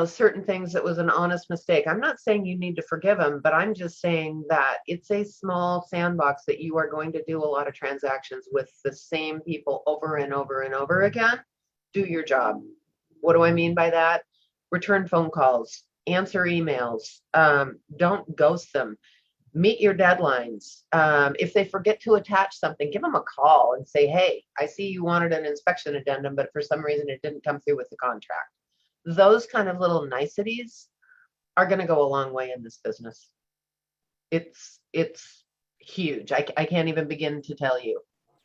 certain things that was an honest mistake. I'm not saying you need to forgive them, but I'm just saying that it's a small sandbox that you are going to do a lot of transactions with the same people over and over and over again. Do your job. What do I mean by that? Return phone calls, answer emails, don't ghost them. Meet your deadlines. If they forget to attach something, give them a call and say, hey, I see you wanted an inspection addendum, but for some reason it didn't come through with the contract. Those kind of little niceties are going to go a long way in this business. It's huge. I can't even begin to tell you.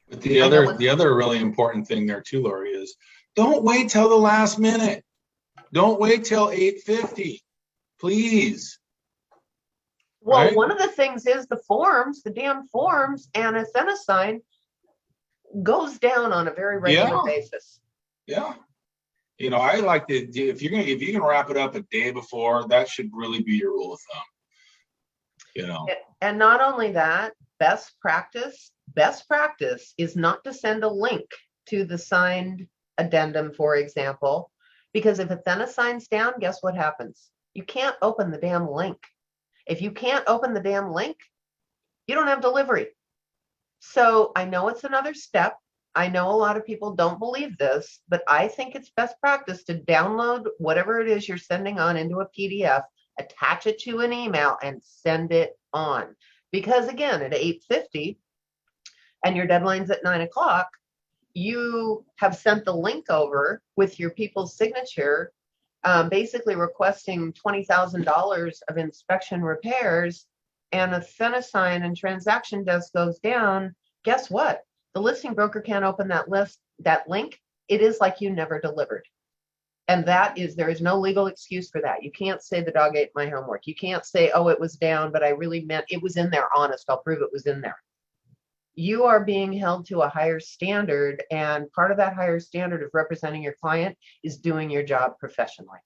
But the other really important thing there too, Lori, is don't wait till the last minute. Don't wait till 8:50, please. Well, Right? one of the things is the damn forms, and a sign goes down on a very regular basis. Yeah. You know, I like to do, if you can wrap it up a day before, that should really be your rule of thumb. You know. And not only that, best practice is not to send a link to the signed addendum, for example, because if it then assigns down, guess what happens? You can't open the damn link. If you can't open the damn link, you don't have delivery. So I know it's another step. I know a lot of people don't believe this, but I think it's best practice to download whatever it is you're sending on into a PDF, attach it to an email, and send it on. Because again, at 8:50 and your deadline's at 9 o'clock, you have sent the link over with your people's signature, basically requesting $20,000 of inspection repairs, and a Fenassign and transaction desk goes down. Guess what? The listing broker can't open that link. It is like you never delivered. And there is no legal excuse for that. You can't say the dog ate my homework. You can't say, oh, it was down, but I really meant it was in there. Honest, I'll prove it was in there. You are being held to a higher standard, and part of that higher standard of representing your client is doing your job professionally.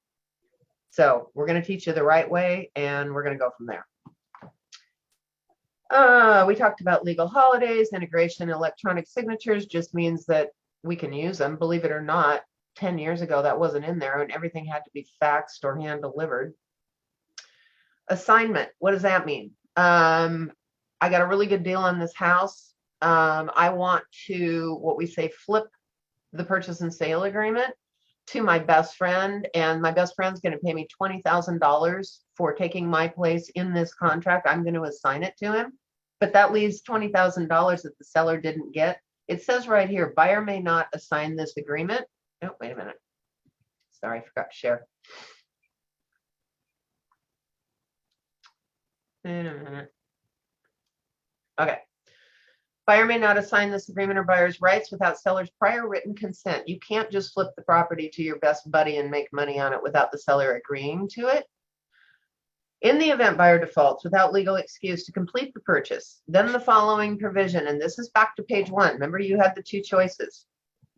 So we're going to teach you the right way, and we're going to go from there. We talked about legal holidays. Integration electronic signatures just means that we can use them. Believe it or not, 10 years ago, that wasn't in there, and everything had to be faxed or hand delivered. Assignment, what does that mean? I got a really good deal on this house. I want to, what we say, flip the purchase and sale agreement to my best friend, and my best friend's going to pay me $20,000 for taking my place in this contract. I'm going to assign it to him, but that leaves $20,000 that the seller didn't get. It says right here, buyer may not assign this agreement. Oh, wait a minute. Sorry, I forgot to share. Okay. Buyer may not assign this agreement or buyer's rights without seller's prior written consent. You can't just flip the property to your best buddy and make money on it without the seller agreeing to it. In the event buyer defaults without legal excuse to complete the purchase, then the following provision, and this is back to page 1. Remember, you had the two choices.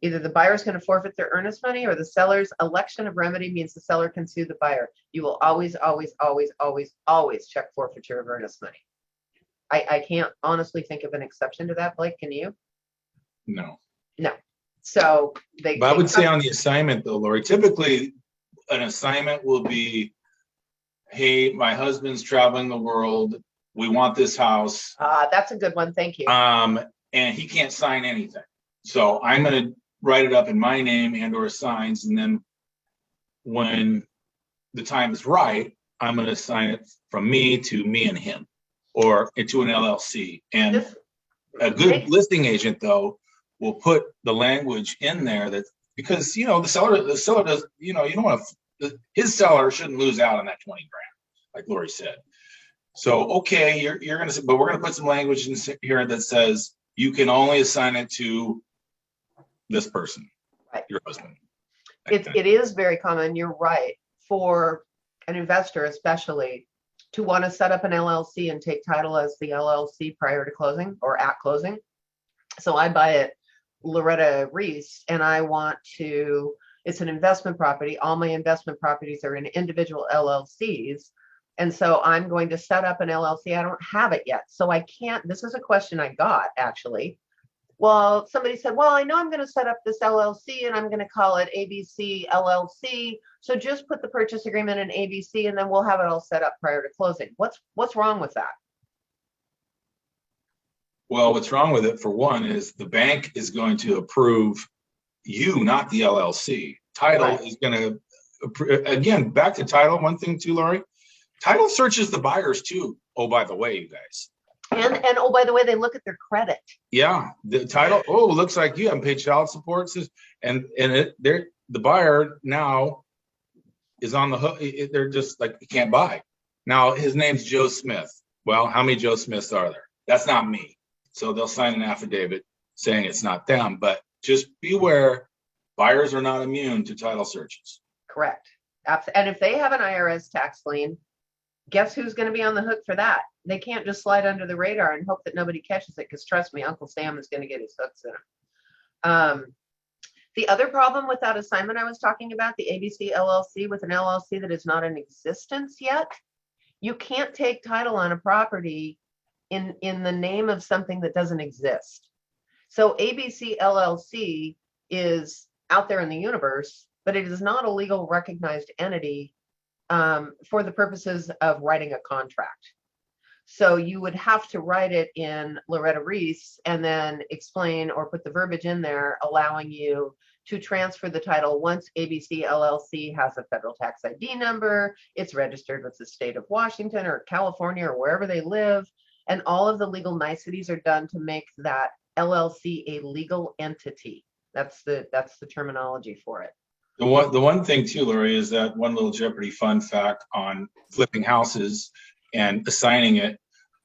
Either the buyer is going to forfeit their earnest money, or the seller's election of remedy means the seller can sue the buyer. You will always, always, always, always, always check forfeiture of earnest money. I can't honestly think of an exception to that, Blake. Can you? No. No. So But I would say on the assignment though, Lori, typically an assignment will be, hey, my husband's traveling the world. We want this house. That's a good one. Thank you. And he can't sign anything. So I'm going to write it up in my name and or signs. And then when the time is right, I'm going to assign it from me to me and him, or into an LLC. And a good listing agent, though, will put the language in there that, because, you know, the seller does, you know, you don't want to, his seller shouldn't lose out on that 20 grand, like Lori said. So, okay, you're going to, but we're going to put some language in here that says you can only assign it to this person, right, your husband. It is very common, you're right, for an investor especially to want to set up an LLC and take title as the LLC prior to closing or at closing. So I buy it, Loretta Reese, and I want to, it's an investment property. All my investment properties are in individual LLCs. And so I'm going to set up an LLC. I don't have it yet. So I can't, this is a question I got actually. Well, somebody said, well, I know I'm going to set up this LLC and I'm going to call it ABC LLC. So just put the purchase agreement in ABC and then we'll have it all set up prior to closing. What's wrong with that? Well, what's wrong with it, for one, is the bank is going to approve you, not the LLC. Title Right. is going to, again, back to title, one thing too, Lori, title searches the buyers too. Oh, by the way, you guys. And oh, by the way, they look at their credit. Yeah, the title. Oh, looks like you haven't paid child support, and the buyer now is on the hook. They're just like, you can't buy. Now his name's Joe Smith. Well, how many Joe Smiths are there? That's not me. So they'll sign an affidavit saying it's not them. But just beware buyers are not immune to title searches. Correct. And if they have an IRS tax lien, guess who's going to be on the hook for that? They can't just slide under the radar and hope that nobody catches it, because trust me, Uncle Sam is going to get his hooks in them. The other problem with that assignment I was talking about, the ABC LLC with an LLC that is not in existence yet, you can't take title on a property in the name of something that doesn't exist. So ABC LLC is out there in the universe, but it is not a legal recognized entity for the purposes of writing a contract. So you would have to write it in Loretta Reese and then explain or put the verbiage in there allowing you to transfer the title once ABC LLC has a federal tax ID number, it's registered with the state of Washington or California or wherever they live, and all of the legal niceties are done to make that LLC a legal entity. That's the terminology for it. The one thing too, Lori, is that one little Jeopardy fun fact on flipping houses and assigning it.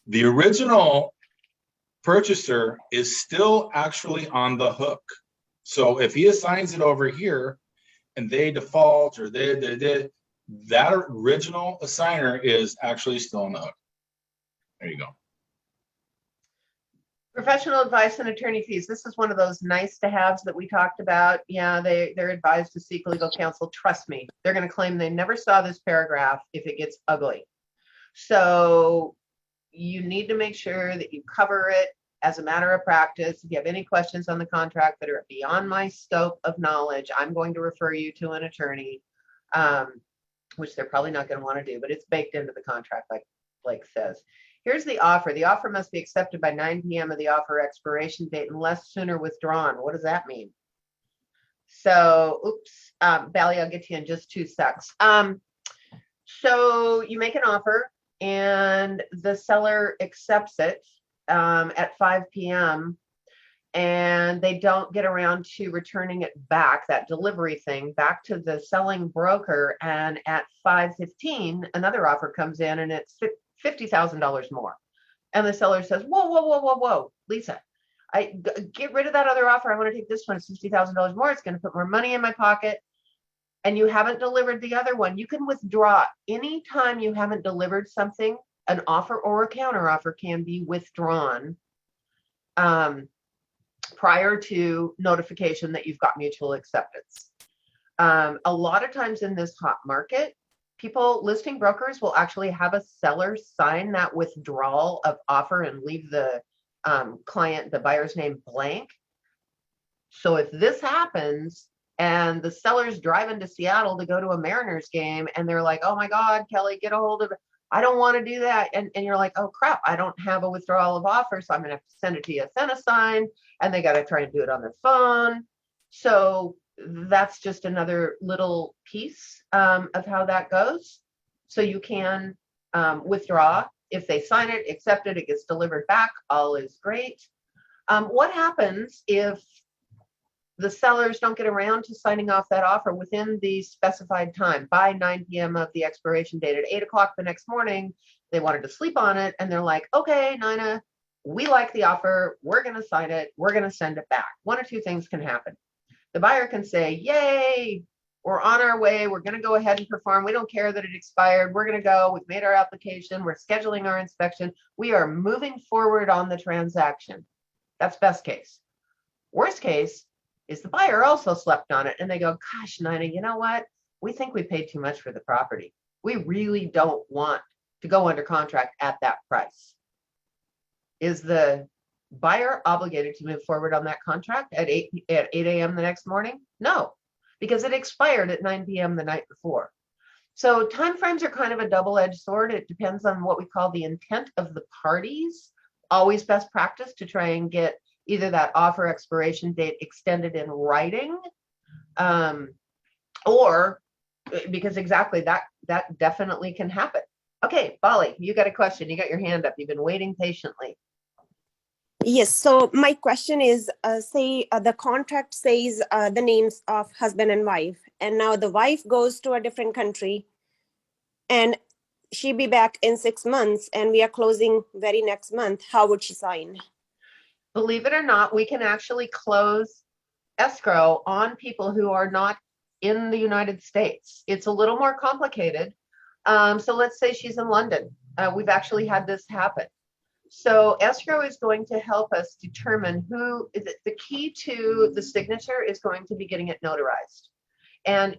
The original purchaser is still actually on the hook. So if he assigns it over here and they default or that original assigner is actually still on the hook. There you go. Professional advice and attorney fees. This is one of those nice to haves that we talked about. Yeah, they're advised to seek legal counsel. Trust me, they're going to claim they never saw this paragraph if it gets ugly. So you need to make sure that you cover it as a matter of practice. If you have any questions on the contract that are beyond my scope of knowledge, I'm going to refer you to an attorney, which they're probably not going to want to do, but it's baked into the contract, like Blake says. Here's the offer. The offer must be accepted by 9 p.m. of the offer expiration date unless sooner withdrawn. What does that mean? So, oops, Bally, I'll get to you in just 2 secs. So you make an offer and the seller accepts it at 5 p.m. and they don't get around to returning it back, that delivery thing, back to the selling broker. And at 5:15, another offer comes in and it's $50,000 more. And the seller says, whoa, Lisa, get rid of that other offer. I want to take this one. It's $50,000 more. It's going to put more money in my pocket. And you haven't delivered the other one. You can withdraw anytime you haven't delivered something. An offer or a counter offer can be withdrawn prior to notification that you've got mutual acceptance. A lot of times in this hot market, listing brokers will actually have a seller sign that withdrawal of offer and leave the the buyer's name blank. So if this happens and the seller's driving to Seattle to go to a Mariners game and they're like, oh my God, Kelly, get a hold of it. I don't want to do that. And you're like, oh crap, I don't have a withdrawal of offer. So I'm going to have to send it to you, send a sign, and they got to try and do it on their phone. So that's just another little piece of how that goes. So you can withdraw. If they sign it, accept it, it gets delivered back, all is great. What happens if the sellers don't get around to signing off that offer within the specified time by 9 p.m. of the expiration date? At 8 o'clock the next morning, they wanted to sleep on it and they're like, okay, Nina, we like the offer. We're going to sign it. We're going to send it back. One or two things can happen. The buyer can say, yay, we're on our way. We're going to go ahead and perform. We don't care that it expired. We're going to go. We've made our application. We're scheduling our inspection. We are moving forward on the transaction. That's best case. Worst case is the buyer also slept on it and they go, gosh, Nina, you know what? We think we paid too much for the property. We really don't want to go under contract at that price. Is the buyer obligated to move forward on that contract at 8 a.m. the next morning? No, because it expired at 9 p.m. the night before. So timeframes are kind of a double-edged sword. It depends on what we call the intent of the parties. Always best practice to try and get either that offer expiration date extended in writing, or because exactly that definitely can happen. Okay, Bali, you got a question. You got your hand up. You've been waiting patiently. Yes. So my question is, say the contract says the names of husband and wife, and now the wife goes to a different country and she be back in 6 months and we are closing very next month. How would she sign? Believe it or not, we can actually close escrow on people who are not in the United States. It's a little more complicated. So let's say she's in London. We've actually had this happen. So escrow is going to help us determine who is it. The key to the signature is going to be getting it notarized. And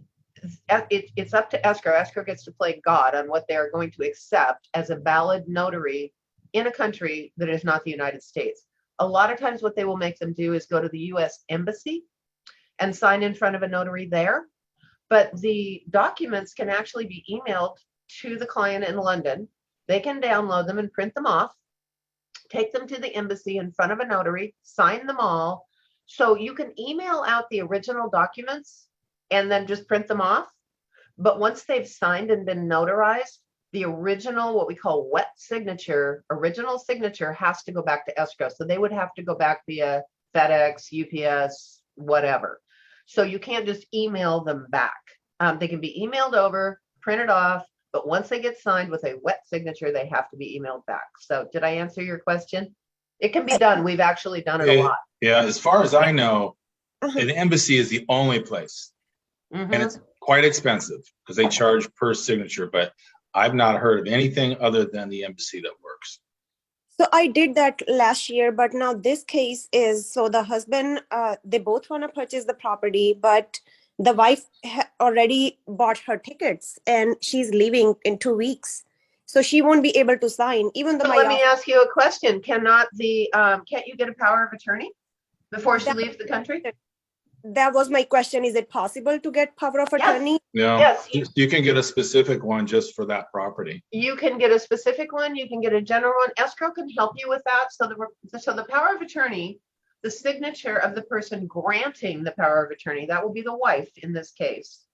it's up to escrow. Escrow gets to play God on what they're going to accept as a valid notary in a country that is not the United States. A lot of times what they will make them do is go to the US Embassy and sign in front of a notary there. But the documents can actually be emailed to the client in London. They can download them and print them off, take them to the embassy in front of a notary, sign them all. So you can email out the original documents and then just print them off. But once they've signed and been notarized, the original, what we call wet signature, original signature has to go back to escrow. So they would have to go back via FedEx, UPS, whatever. So you can't just email them back. They can be emailed over, printed off, but once they get signed with a wet signature, they have to be emailed back. So did I answer your question? It can be done. We've actually done it a lot. Yeah, as far as I know, Uh-huh. an embassy is the only place. Mhm. And it's quite expensive because they charge per signature, but I've not heard of anything other than the embassy that works. So I did that last year, but now this case is, so the husband, they both want to purchase the property, but the wife already bought her tickets and she's leaving in 2 weeks. So she won't be able to sign, even though So my let me offer, ask you a question. Can't you get a power of attorney before she leaves the country? that was my question. Is it possible to get power of Yes. attorney? No, Yes, you can get a specific one just for that property. you can get a specific one, you can get a general one. Escrow can help you with that. So the power of attorney, the signature of the person granting the power of attorney, that will be the wife in this case,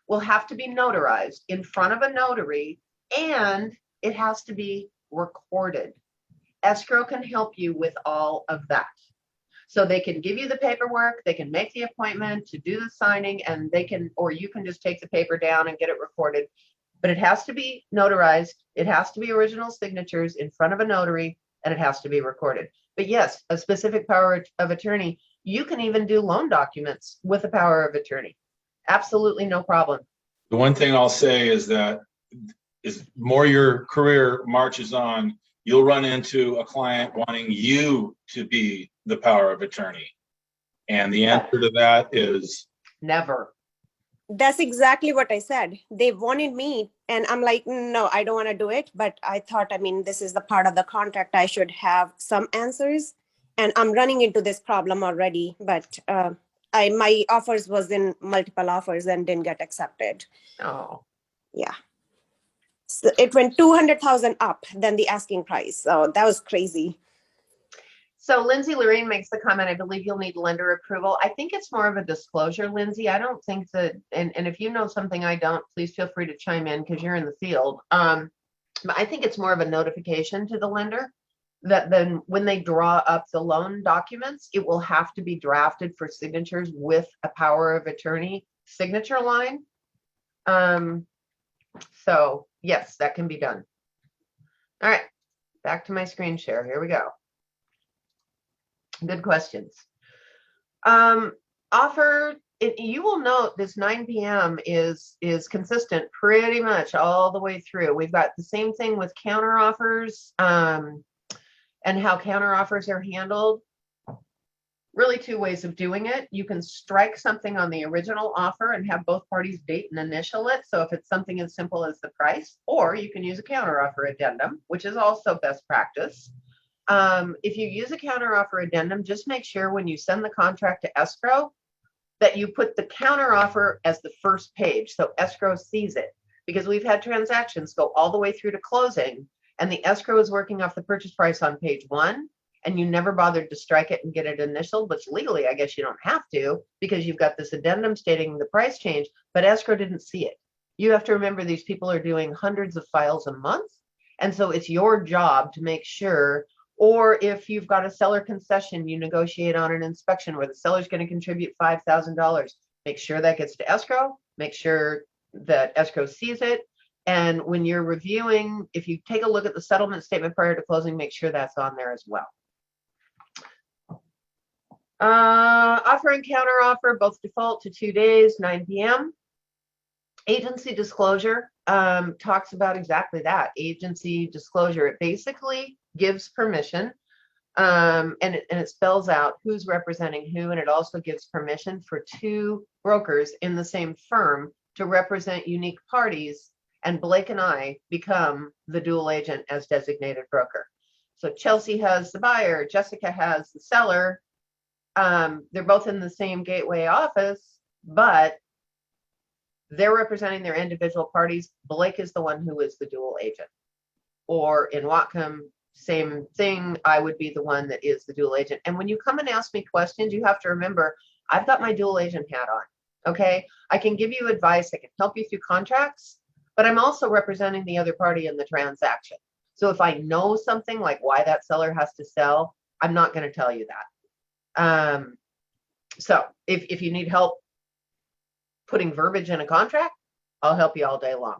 will have to be notarized in front of a notary, and it has to be recorded. Escrow can help you with all of that. So they can give you the paperwork, they can make the appointment to do the signing, and they can, or you can just take the paper down and get it recorded. But it has to be notarized, it has to be original signatures in front of a notary, and it has to be recorded. But yes, a specific power of attorney, you can even do loan documents with a power of attorney. Absolutely no problem. The one thing I'll say is that as more your career marches on, you'll run into a client wanting you to be the power of attorney. And the answer to that is Never. That's exactly what I said. They wanted me, and I'm like, no, I don't want to do it. But I thought, I mean, this is the part of the contract. I should have some answers. And I'm running into this problem already. But my offers was in multiple offers and didn't get accepted. Oh. Yeah. So it went 200,000 up than the asking price. So that was crazy. So Lindsay Lorraine makes the comment, I believe you'll need lender approval. I think it's more of a disclosure, Lindsay. I don't think that, and if you know something I don't, please feel free to chime in because you're in the field. But I think it's more of a notification to the lender that then when they draw up the loan documents, it will have to be drafted for signatures with a power of attorney signature line. So yes, that can be done. All right, back to my screen share. Here we go. Good questions. Offer, you will note this 9 p.m. is consistent pretty much all the way through. We've got the same thing with counter offers and how counter offers are handled. Really two ways of doing it. You can strike something on the original offer and have both parties date and initial it. So if it's something as simple as the price, or you can use a counter offer addendum, which is also best practice. If you use a counteroffer addendum, just make sure when you send the contract to escrow that you put the counteroffer as the first page so escrow sees it, because we've had transactions go all the way through to closing and the escrow is working off the purchase price on page 1 and you never bothered to strike it and get it initialed, which legally I guess you don't have to because you've got this addendum stating the price change, but escrow didn't see it. You have to remember these people are doing hundreds of files a month, and so it's your job to make sure. Or if you've got a seller concession, you negotiate on an inspection where the seller's going to contribute $5,000. Make sure that gets to escrow. Make sure that escrow sees it. And when you're reviewing, if you take a look at the settlement statement prior to closing, make sure that's on there as well. Offer and counter offer, both default to 2 days, 9 p.m. Agency disclosure talks about exactly that. Agency disclosure. It basically gives permission, and it spells out who's representing who, and it also gives permission for 2 brokers in the same firm to represent unique parties, and Blake and I become the dual agent as designated broker. So Chelsea has the buyer, Jessica has the seller. They're both in the same gateway office, but they're representing their individual parties. Blake is the one who is the dual agent. Or in Whatcom, same thing. I would be the one that is the dual agent. And when you come and ask me questions, you have to remember, I've got my dual agent hat on. Okay. I can give you advice. I can help you through contracts, but I'm also representing the other party in the transaction. So if I know something like why that seller has to sell, I'm not going to tell you that. So if you need help putting verbiage in a contract, I'll help you all day long.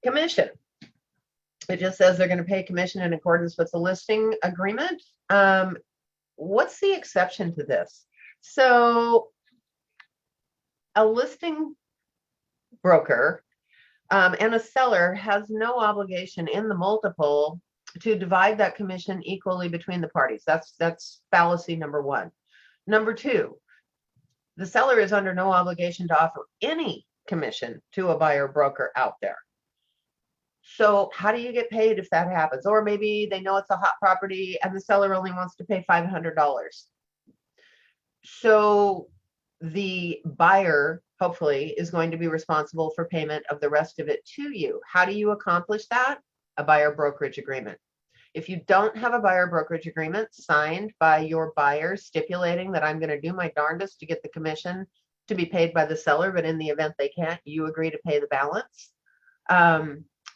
Commission. It just says they're going to pay commission in accordance with the listing agreement. What's the exception to this? So a listing broker and a seller has no obligation in the multiple to divide that commission equally between the parties. That's fallacy number 1. Number 2, the seller is under no obligation to offer any commission to a buyer broker out there. So how do you get paid if that happens? Or maybe they know it's a hot property and the seller only wants to pay $500. So the buyer, hopefully, is going to be responsible for payment of the rest of it to you. How do you accomplish that? A buyer brokerage agreement. If you don't have a buyer brokerage agreement signed by your buyer stipulating that I'm going to do my darndest to get the commission to be paid by the seller, but in the event they can't, you agree to pay the balance,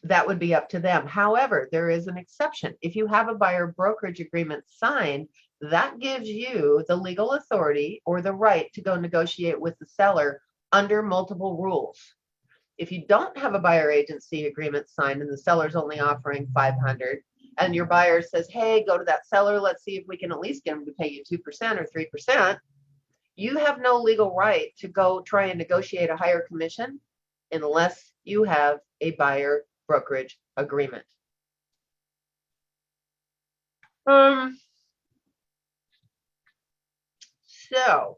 that would be up to them. However, there is an exception. If you have a buyer brokerage agreement signed, that gives you the legal authority or the right to go negotiate with the seller under multiple rules. If you don't have a buyer agency agreement signed and the seller's only offering $500, and your buyer says, hey, go to that seller, let's see if we can at least get them to pay you 2% or 3%, you have no legal right to go try and negotiate a higher commission unless you have a buyer brokerage agreement. So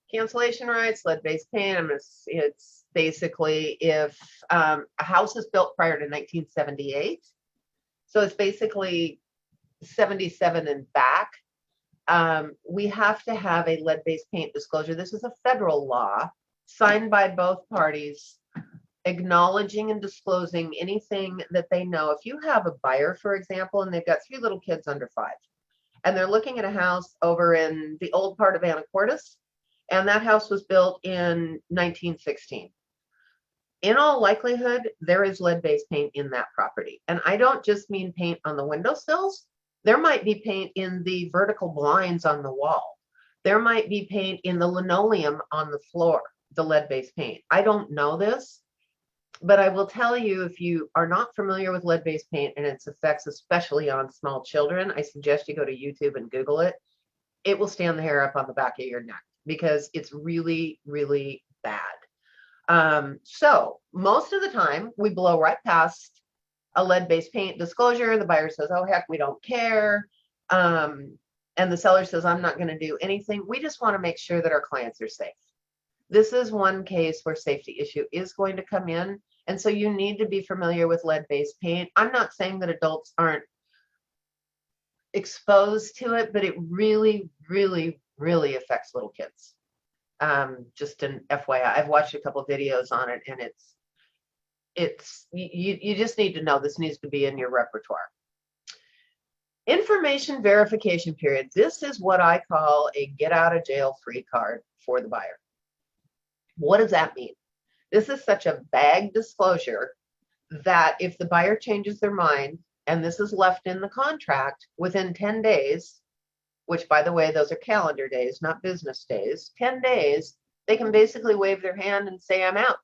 cancellation rights, lead-based payment. It's basically if a house is built prior to 1978. So it's basically 77 and back. We have to have a lead-based paint disclosure. This is a federal law signed by both parties, acknowledging and disclosing anything that they know. If you have a buyer, for example, and they've got 3 little kids under 5, and they're looking at a house over in the old part of Anacortes, and that house was built in 1916. In all likelihood, there is lead-based paint in that property. And I don't just mean paint on the windowsills. There might be paint in the vertical blinds on the wall. There might be paint in the linoleum on the floor, the lead-based paint. I don't know this, but I will tell you, if you are not familiar with lead-based paint and its effects, especially on small children, I suggest you go to YouTube and Google it. It will stand the hair up on the back of your neck because it's really, really bad. So most of the time we blow right past a lead-based paint disclosure. The buyer says, oh, heck, we don't care. And the seller says, I'm not going to do anything. We just want to make sure that our clients are safe. This is one case where safety issue is going to come in. And so you need to be familiar with lead-based paint. I'm not saying that adults aren't exposed to it, but it really, really, really affects little kids. Just an FYI, I've watched a couple of videos on it, and you just need to know this needs to be in your repertoire. Information verification period. This is what I call a get out of jail free card for the buyer. What does that mean? This is such a vague disclosure that if the buyer changes their mind, and this is left in the contract within 10 days, which, by the way, those are calendar days, not business days, 10 days, they can basically wave their hand and say, I'm out.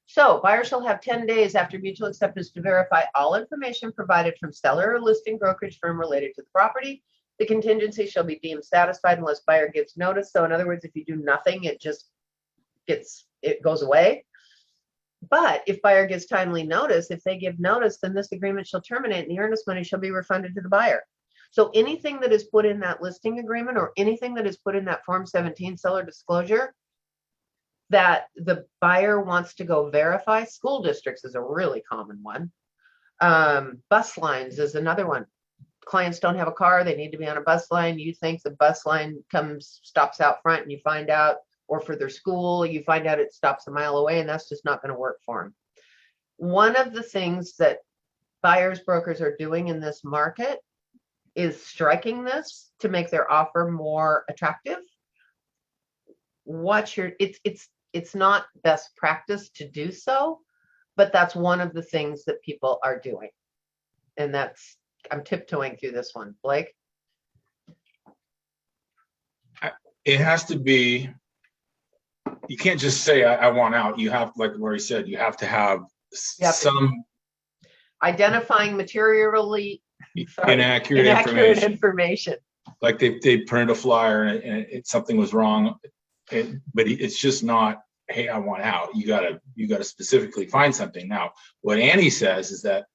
So buyer shall have 10 days after mutual acceptance to verify all information provided from seller or listing brokerage firm related to the property. The contingency shall be deemed satisfied unless buyer gives notice. So in other words, if you do nothing, it goes away. But if buyer gives timely notice, if they give notice, then this agreement shall terminate and the earnest money shall be refunded to the buyer. So anything that is put in that listing agreement or anything that is put in that Form 17 seller disclosure that the buyer wants to go verify, school districts is a really common one. Bus lines is another one. Clients don't have a car, they need to be on a bus line. You think the bus line stops out front and you find out, or for their school, you find out it stops a mile away, and that's just not going to work for them. One of the things that buyers brokers are doing in this market is striking this to make their offer more attractive. It's not best practice to do so, but that's one of the things that people are doing. And I'm tiptoeing through this one. Blake? It has to be, you can't just say, I want out. You have, like Lori said, you have to have some identifying materially inaccurate information. Like they printed a flyer and something was wrong, but it's just not, hey, I want out. You gotta specifically find something. Now, what Annie says is that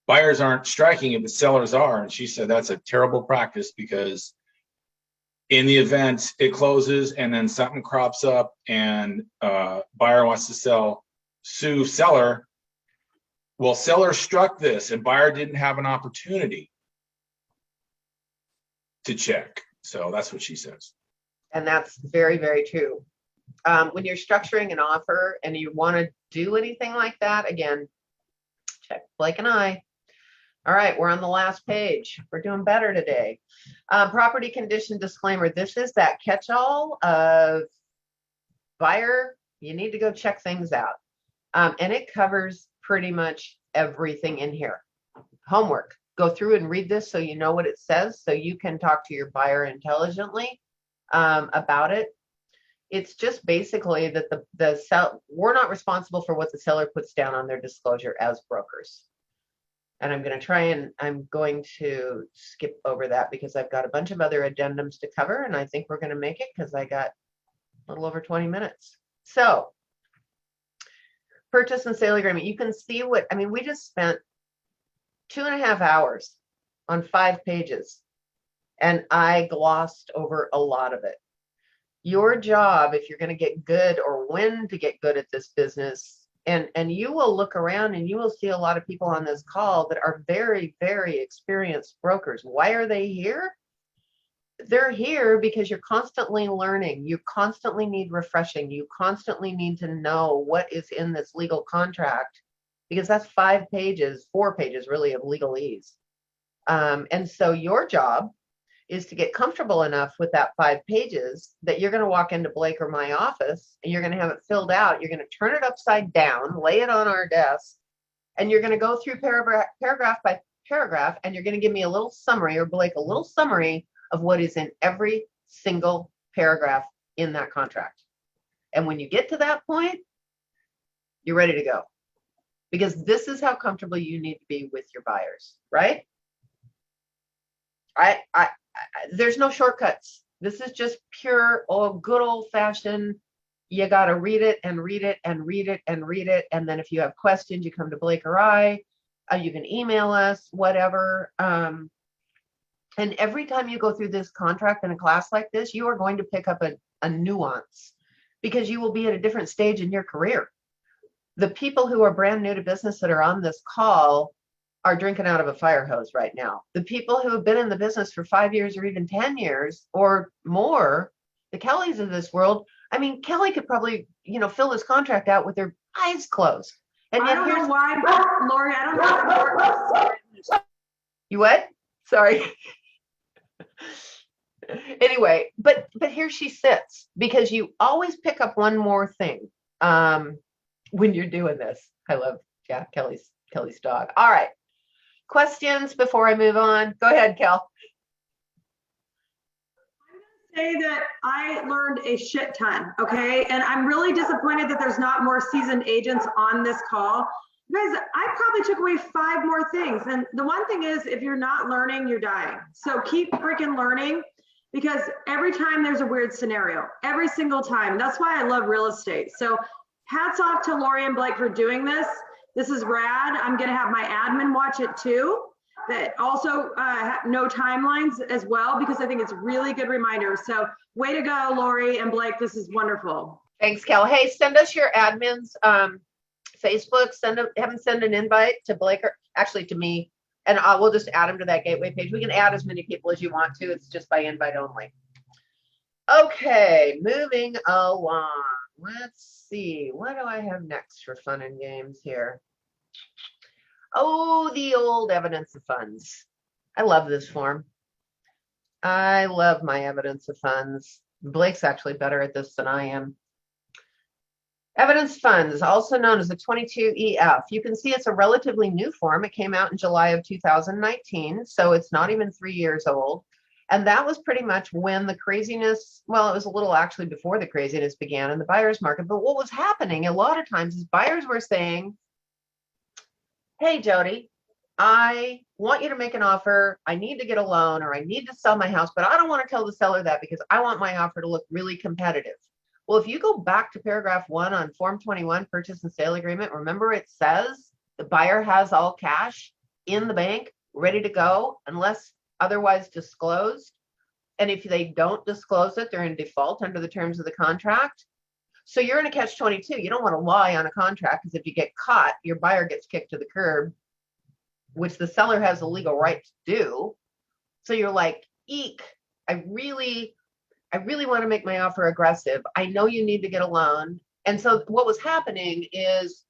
buyers aren't striking it, but sellers are. And she said that's a terrible practice because in the event it closes and then something crops up and buyer wants to sue seller. Well, seller struck this and buyer didn't have an opportunity to check. So that's what she says. And that's very, very true. When you're structuring an offer and you want to do anything like that, again, check Blake and I. All right, we're on the last page. We're doing better today. Property condition disclaimer. This is that catch-all of buyer, you need to go check things out. And it covers pretty much everything in here. Homework. Go through and read this so you know what it says, so you can talk to your buyer intelligently about it. It's just basically that we're not responsible for what the seller puts down on their disclosure as brokers. And I'm going to skip over that because I've got a bunch of other addendums to cover, and I think we're going to make it because I got a little over 20 minutes. So, purchase and sale agreement. You can see we just spent 2.5 hours on 5 pages, and I glossed over a lot of it. Your job, if you're going to get good or when to get good at this business, and you will look around and you will see a lot of people on this call that are very, very experienced brokers. Why are they here? They're here because you're constantly learning. You constantly need refreshing. You constantly need to know what is in this legal contract, because that's 4 pages really of legalese. And so your job is to get comfortable enough with that 5 pages that you're going to walk into Blake or my office and you're going to have it filled out. You're going to turn it upside down, lay it on our desk, and you're going to go through paragraph by paragraph, and you're going to give me a little summary, or Blake, a little summary of what is in every single paragraph in that contract. And when you get to that point, you're ready to go. Because this is how comfortable you need to be with your buyers, right? There's no shortcuts. This is just pure, good old fashioned. You got to read it and read it and read it and read it. And then if you have questions, you come to Blake or I. You can email us, whatever. And every time you go through this contract in a class like this, you are going to pick up a nuance, because you will be at a different stage in your career. The people who are brand new to business that are on this call are drinking out of a fire hose right now. The people who have been in the business for 5 years or even 10 years or more, the Kellys of this world, Kelly could probably, fill this contract out with their eyes closed. And I don't know why, Lori, I don't know. You what? Sorry. Anyway, but here she sits, because you always pick up one more thing when you're doing this. I love Kelly's dog. All right. Questions before I move on? Go ahead, Kel. I'm going to say that I learned a shit ton, okay? And I'm really disappointed that there's not more seasoned agents on this call. Guys, I probably took away 5 more things. And the one thing is, if you're not learning, you're dying. So keep freaking learning, because every time there's a weird scenario, every single time. That's why I love real estate. So hats off to Lori and Blake for doing this. This is rad. I'm going to have my admin watch it too. That also no timelines as well, because I think it's really good reminder. So way to go, Lori and Blake. This is wonderful. Thanks, Kel. Hey, send us your admin's Facebook. Have them send an invite to Blake, or actually to me, and we'll just add them to that gateway page. We can add as many people as you want to. It's just by invite only. Okay, moving along. Let's see. What do I have next for fun and games here? Oh, the old evidence of funds. I love this form. I love my evidence of funds. Blake's actually better at this than I am. Evidence funds, also known as the 22EF. You can see it's a relatively new form. It came out in July of 2019, so it's not even 3 years old. And that was pretty much when the craziness, well, it was a little actually before the craziness began in the buyer's market. But what was happening a lot of times is buyers were saying, hey, Jody, I want you to make an offer. I need to get a loan, or I need to sell my house, but I don't want to tell the seller that because I want my offer to look really competitive. Well, if you go back to paragraph 1 on Form 21 purchase and sale agreement, remember it says the buyer has all cash in the bank ready to go unless otherwise disclosed. And if they don't disclose it, they're in default under the terms of the contract. So you're in a catch-22. You don't want to lie on a contract, because if you get caught, your buyer gets kicked to the curb, which the seller has a legal right to do. So you're like, eek, I really want to make my offer aggressive. I know you need to get a loan. And so what was happening is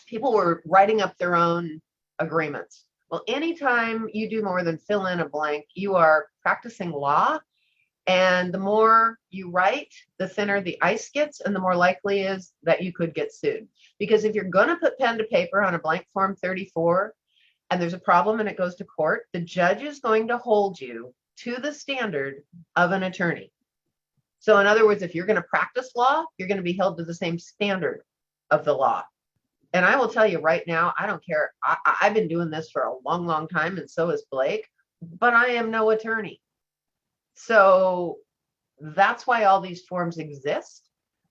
people were writing up their own agreements. Well, anytime you do more than fill in a blank, you are practicing law. And the more you write, the thinner the ice gets, and the more likely is that you could get sued. Because if you're going to put pen to paper on a blank Form 34 and there's a problem and it goes to court, the judge is going to hold you to the standard of an attorney. So in other words, if you're going to practice law, you're going to be held to the same standard of the law. And I will tell you right now, I don't care. I've been doing this for a long, long time, and so is Blake, but I am no attorney. So that's why all these forms exist,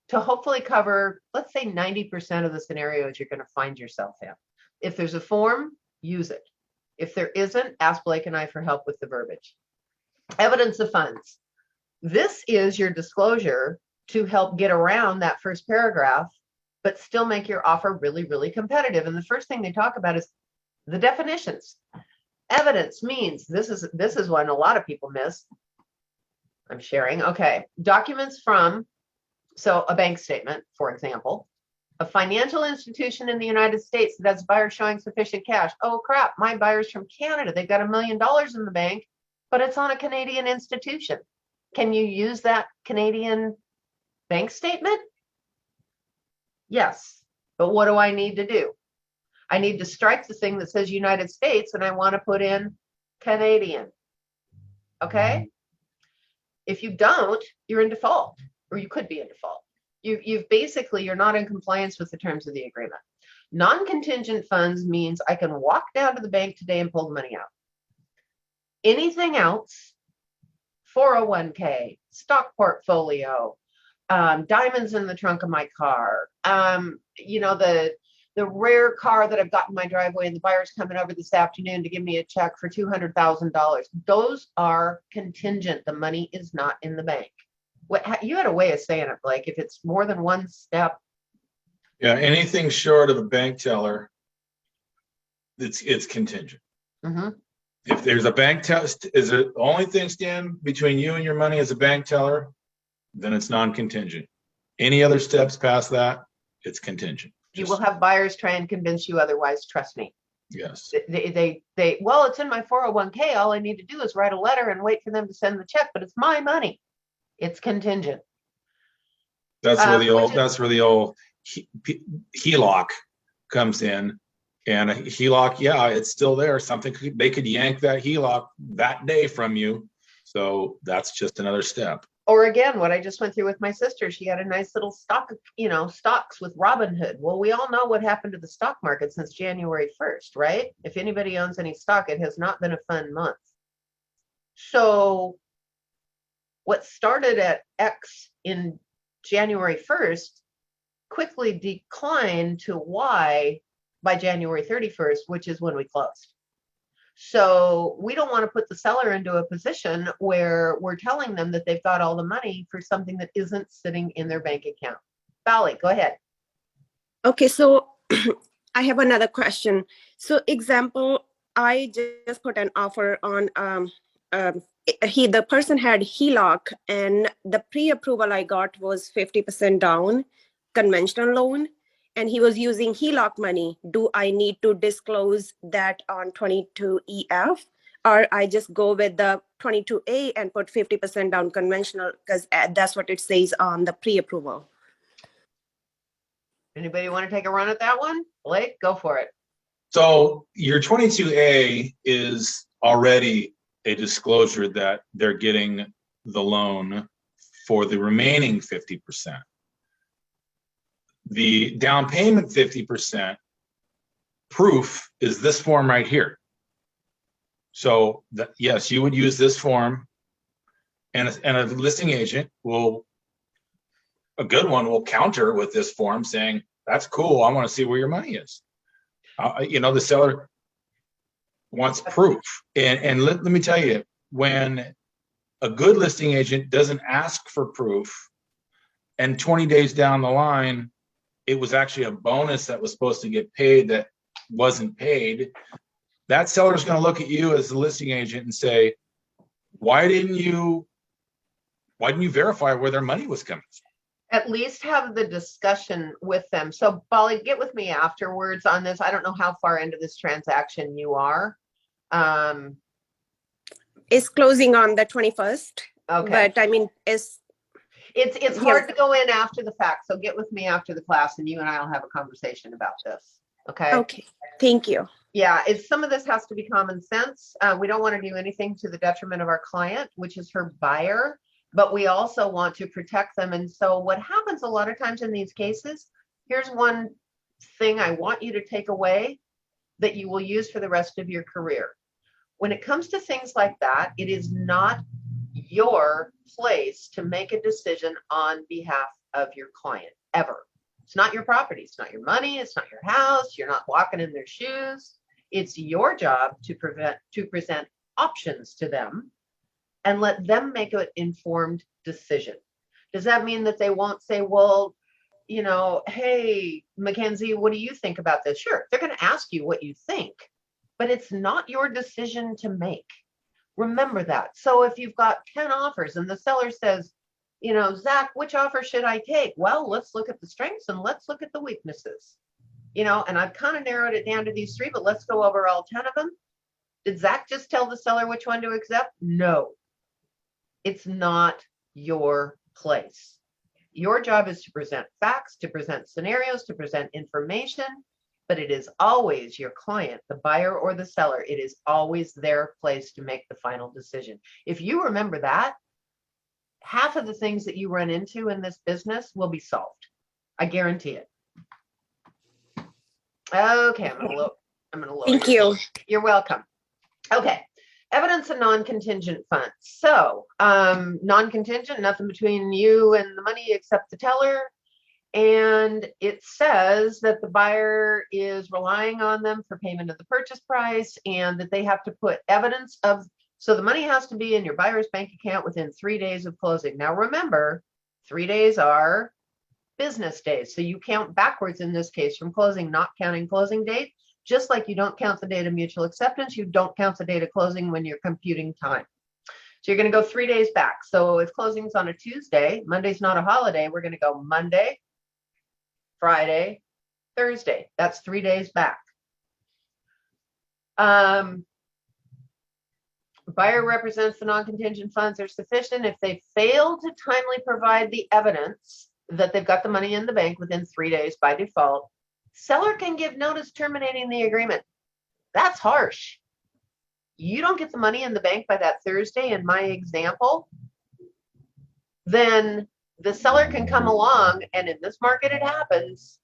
to hopefully cover, let's say 90% of the scenarios you're going to find yourself in. If there's a form, use it. If there isn't, ask Blake and I for help with the verbiage. Evidence of funds. This is your disclosure to help get around that first paragraph, but still make your offer really, really competitive. And the first thing they talk about is the definitions. Evidence means, this is one a lot of people miss. I'm sharing. Okay. Documents from, so a bank statement, for example, a financial institution in the United States that has a buyer showing sufficient cash. Oh crap, my buyer's from Canada. They've got $1 million in the bank, but it's on a Canadian institution. Can you use that Canadian bank statement? Yes. But what do I need to do? I need to strike the thing that says United States, and I want to put in Canadian. Okay? If you don't, you're in default, or you could be in default. You've basically, you're not in compliance with the terms of the agreement. Non-contingent funds means I can walk down to the bank today and pull the money out. Anything else, 401k, stock portfolio, diamonds in the trunk of my car, the rare car that I've got in my driveway and the buyer's coming over this afternoon to give me a check for $200,000. Those are contingent. The money is not in the bank. You had a way of saying it, Blake. If it's more than one step. Yeah, anything short of a bank teller, it's contingent. Mm-hmm. If there's a bank teller, is it the only thing stand between you and your money as a bank teller, then it's non-contingent. Any other steps past that, it's contingent. You will have buyers try and convince you otherwise. Trust me. Yes. Well, it's in my 401k. All I need to do is write a letter and wait for them to send the check, but it's my money. It's contingent. That's where the old HELOC comes in. And a HELOC, yeah, it's still there. They could yank that HELOC that day from you. So that's just another step. Or again, what I just went through with my sister, she had a nice little stock, stocks with Robinhood. Well, we all know what happened to the stock market since January 1st, right? If anybody owns any stock, it has not been a fun month. So what started at X in January 1st quickly declined to Y by January 31st, which is when we closed. So we don't want to put the seller into a position where we're telling them that they've got all the money for something that isn't sitting in their bank account. Valley, go ahead. Okay, so I have another question. So example, I just put an offer on, the person had HELOC and the pre-approval I got was 50% down, conventional loan, and he was using HELOC money. Do I need to disclose that on 22EF? Or I just go with the 22A and put 50% down conventional because that's what it says on the pre-approval. Anybody want to take a run at that one? Blake, go for it. So your 22A is already a disclosure that they're getting the loan for the remaining 50%. The down payment 50% proof is this form right here. So yes, you would use this form, and a listing agent a good one will counter with this form saying, that's cool, I want to see where your money is. The seller wants proof. And let me tell you, when a good listing agent doesn't ask for proof, and 20 days down the line, it was actually a bonus that was supposed to get paid that wasn't paid, that seller's going to look at you as the listing agent and say, why didn't you verify where their money was coming from? At least have the discussion with them. So Bolly, get with me afterwards on this. I don't know how far into this transaction you are. It's closing on the 21st. Okay. But I mean, it's hard to go in after the fact. So get with me after the class and you and I will have a conversation about this. Okay. Okay. Thank you. Yeah, some of this has to be common sense. We don't want to do anything to the detriment of our client, which is her buyer, but we also want to protect them. And so what happens a lot of times in these cases, here's one thing I want you to take away that you will use for the rest of your career. When it comes to things like that, it is not your place to make a decision on behalf of your client, ever. It's not your property. It's not your money. It's not your house. You're not walking in their shoes. It's your job to present options to them and let them make an informed decision. Does that mean that they won't say, well, hey, Mackenzie, what do you think about this? Sure, they're going to ask you what you think, but it's not your decision to make. Remember that. So if you've got 10 offers and the seller says, Zach, which offer should I take? Well, let's look at the strengths and let's look at the weaknesses. And I've kind of narrowed it down to these 3, but let's go over all 10 of them. Did Zach just tell the seller which one to accept? No. It's not your place. Your job is to present facts, to present scenarios, to present information, but it is always your client, the buyer or the seller. It is always their place to make the final decision. If you remember that, half of the things that you run into in this business will be solved. I guarantee it. Okay, I'm gonna lower. Thank you. You're welcome. Okay, evidence of non-contingent funds. So non-contingent, nothing between you and the money except the teller. And it says that the buyer is relying on them for payment of the purchase price and that they have to put evidence of, so the money has to be in your buyer's bank account within 3 days of closing. Now remember, 3 days are business days. So you count backwards in this case from closing, not counting closing date. Just like you don't count the date of mutual acceptance, you don't count the date of closing when you're computing time. So you're going to go 3 days back. So if closing's on a Tuesday, Monday's not a holiday, we're going to go Monday, Friday, Thursday. That's 3 days back. Buyer represents the non-contingent funds are sufficient if they fail to timely provide the evidence that they've got the money in the bank within 3 days by default. Seller can give notice terminating the agreement. That's harsh. You don't get the money in the bank by that Thursday in my example, then the seller can come along, and in this market it happens,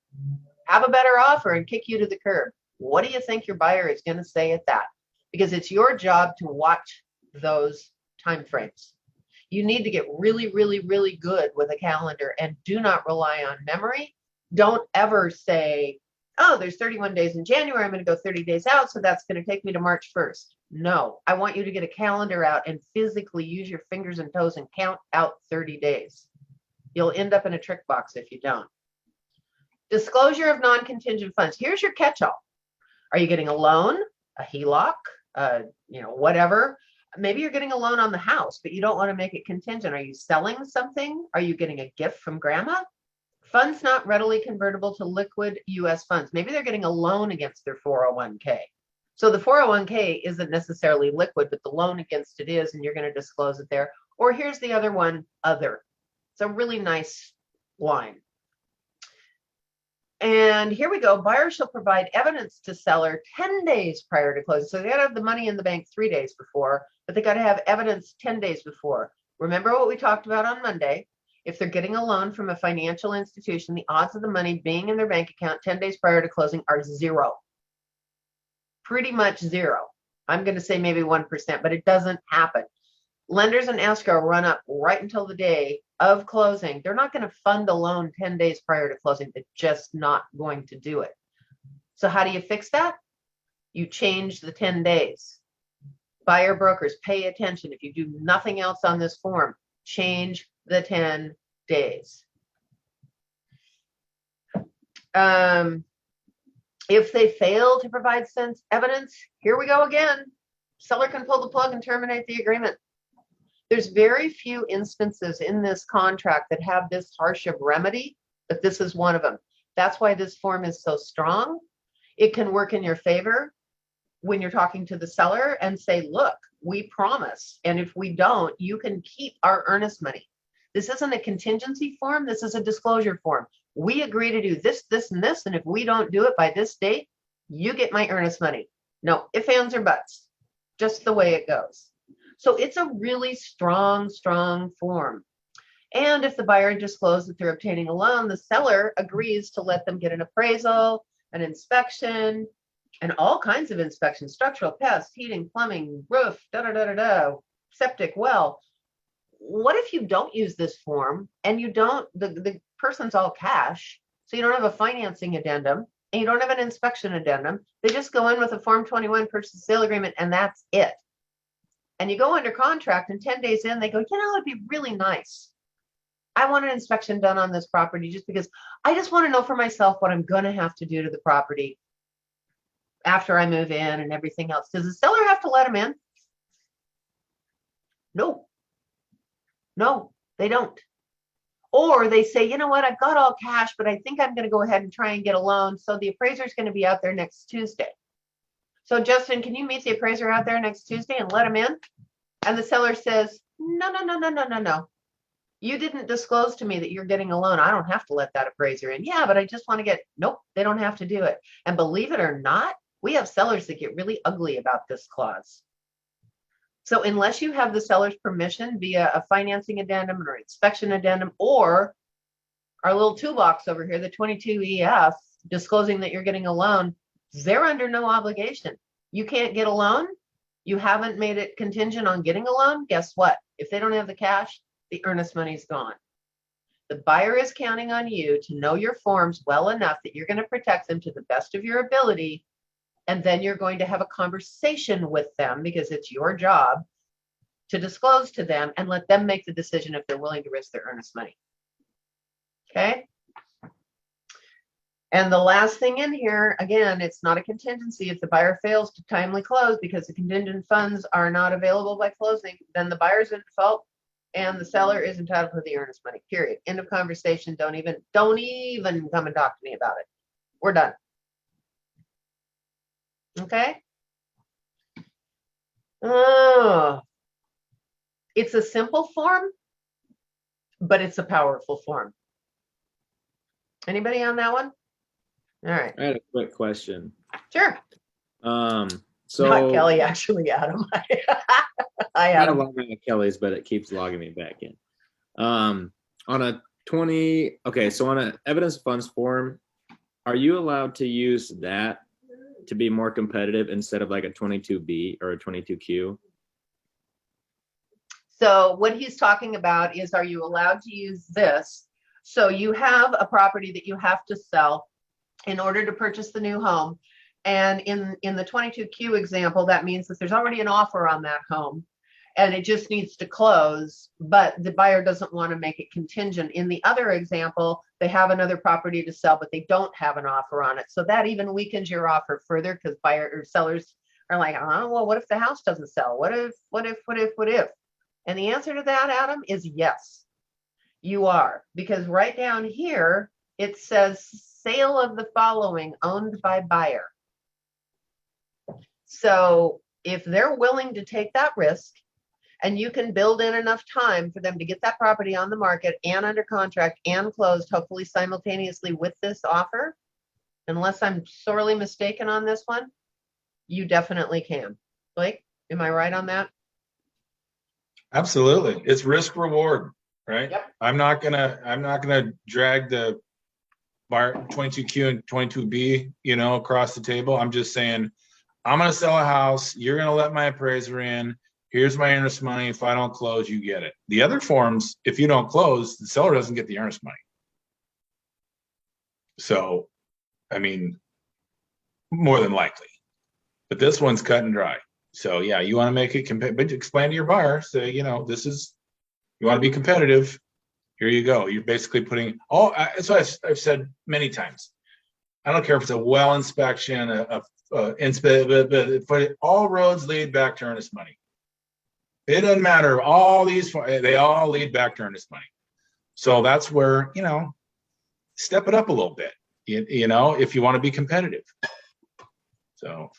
have a better offer and kick you to the curb. What do you think your buyer is going to say at that? Because it's your job to watch those time frames. You need to get really, really, really good with a calendar, and do not rely on memory. Don't ever say, oh, there's 31 days in January, I'm going to go 30 days out, so that's going to take me to March 1st. No, I want you to get a calendar out and physically use your fingers and toes and count out 30 days. You'll end up in a trick box if you don't. Disclosure of non-contingent funds. Here's your catch-all. Are you getting a loan, a HELOC, whatever? Maybe you're getting a loan on the house, but you don't want to make it contingent. Are you selling something? Are you getting a gift from grandma? Funds not readily convertible to liquid U.S. funds. Maybe they're getting a loan against their 401k. So the 401k isn't necessarily liquid, but the loan against it is, and you're going to disclose it there. Or here's the other one, other. It's a really nice line. And here we go. Buyer shall provide evidence to seller 10 days prior to closing. So they got to have the money in the bank 3 days before, but they got to have evidence 10 days before. Remember what we talked about on Monday. If they're getting a loan from a financial institution, the odds of the money being in their bank account 10 days prior to closing are 0. Pretty much 0. I'm going to say maybe 1%, but it doesn't happen. Lenders and escrow run up right until the day of closing. They're not going to fund a loan 10 days prior to closing. They're just not going to do it. So how do you fix that? You change the 10 days. Buyer brokers, pay attention. If you do nothing else on this form, change the 10 days. If they fail to provide evidence, here we go again. Seller can pull the plug and terminate the agreement. There's very few instances in this contract that have this harsh of remedy, but this is one of them. That's why this form is so strong. It can work in your favor when you're talking to the seller and say, look, we promise, and if we don't, you can keep our earnest money. This isn't a contingency form. This is a disclosure form. We agree to do this, this, and this, and if we don't do it by this date, you get my earnest money. No ifs, ands, or buts. Just the way it goes. So it's a really strong, strong form. And if the buyer discloses that they're obtaining a loan, the seller agrees to let them get an appraisal, an inspection, and all kinds of inspections, structural, pest, heating, plumbing, roof, septic well. What if you don't use this form and you don't, the person's all cash, so you don't have a financing addendum and you don't have an inspection addendum. They just go in with a Form 21 purchase and sale agreement and that's it. And you go under contract and 10 days in, they go, it'd be really nice. I want an inspection done on this property just because I just want to know for myself what I'm going to have to do to the property after I move in and everything else. Does the seller have to let them in? No, they don't. Or they say, you know what, I've got all cash, but I think I'm going to go ahead and try and get a loan. So the appraiser is going to be out there next Tuesday. So Justin, can you meet the appraiser out there next Tuesday and let him in? And the seller says, no. You didn't disclose to me that you're getting a loan. I don't have to let that appraiser in. Yeah, but I just want to get, nope, they don't have to do it. And believe it or not, we have sellers that get really ugly about this clause. So unless you have the seller's permission via a financing addendum or inspection addendum, or our little toolbox over here, the 22EF, disclosing that you're getting a loan, they're under no obligation. You can't get a loan. You haven't made it contingent on getting a loan. Guess what? If they don't have the cash, the earnest money's gone. The buyer is counting on you to know your forms well enough that you're going to protect them to the best of your ability. And then you're going to have a conversation with them because it's your job to disclose to them and let them make the decision if they're willing to risk their earnest money. Okay. And the last thing in here, again, it's not a contingency. If the buyer fails to timely close because the contingent funds are not available by closing, then the buyer's in default and the seller is entitled to the earnest money, period. End of conversation. Don't even come and talk to me about it. We're done. Okay. Oh, it's a simple form, but it's a powerful form. Anybody on that one? All right. I had a quick question. Sure. So not Kelly, actually, Adam. I I Adam. log into Kelly's, but it keeps logging me back in. On a 20, okay, so on an evidence of funds form, are you allowed to use that to be more competitive instead of like a 22B or a 22Q? So what he's talking about is, are you allowed to use this? So you have a property that you have to sell in order to purchase the new home. And in the 22Q example, that means that there's already an offer on that home and it just needs to close, but the buyer doesn't want to make it contingent. In the other example, they have another property to sell, but they don't have an offer on it. So that even weakens your offer further because buyer or sellers are like, oh, well, what if the house doesn't sell? What if? And the answer to that, Adam, is yes, you are. Because right down here, it says sale of the following owned by buyer. So if they're willing to take that risk and you can build in enough time for them to get that property on the market and under contract and closed, hopefully simultaneously with this offer, unless I'm sorely mistaken on this one, you definitely can. Blake, am I right on that? Absolutely. It's risk reward, right? Yep. I'm not gonna drag the bar 22Q and 22B, across the table. I'm just saying, I'm gonna sell a house. You're gonna let my appraiser in. Here's my earnest money. If I don't close, you get it. The other forms, if you don't close, the seller doesn't get the earnest money. So, I mean, more than likely. But this one's cut and dry. So yeah, you want to make it but explain to your buyer, say, you want to be competitive. Here you go. You're basically putting so I've said many times. I don't care if it's a well inspection, but all roads lead back to earnest money. It doesn't matter. They all lead back to earnest money. So that's where, step it up a little bit, if you want to be competitive. So,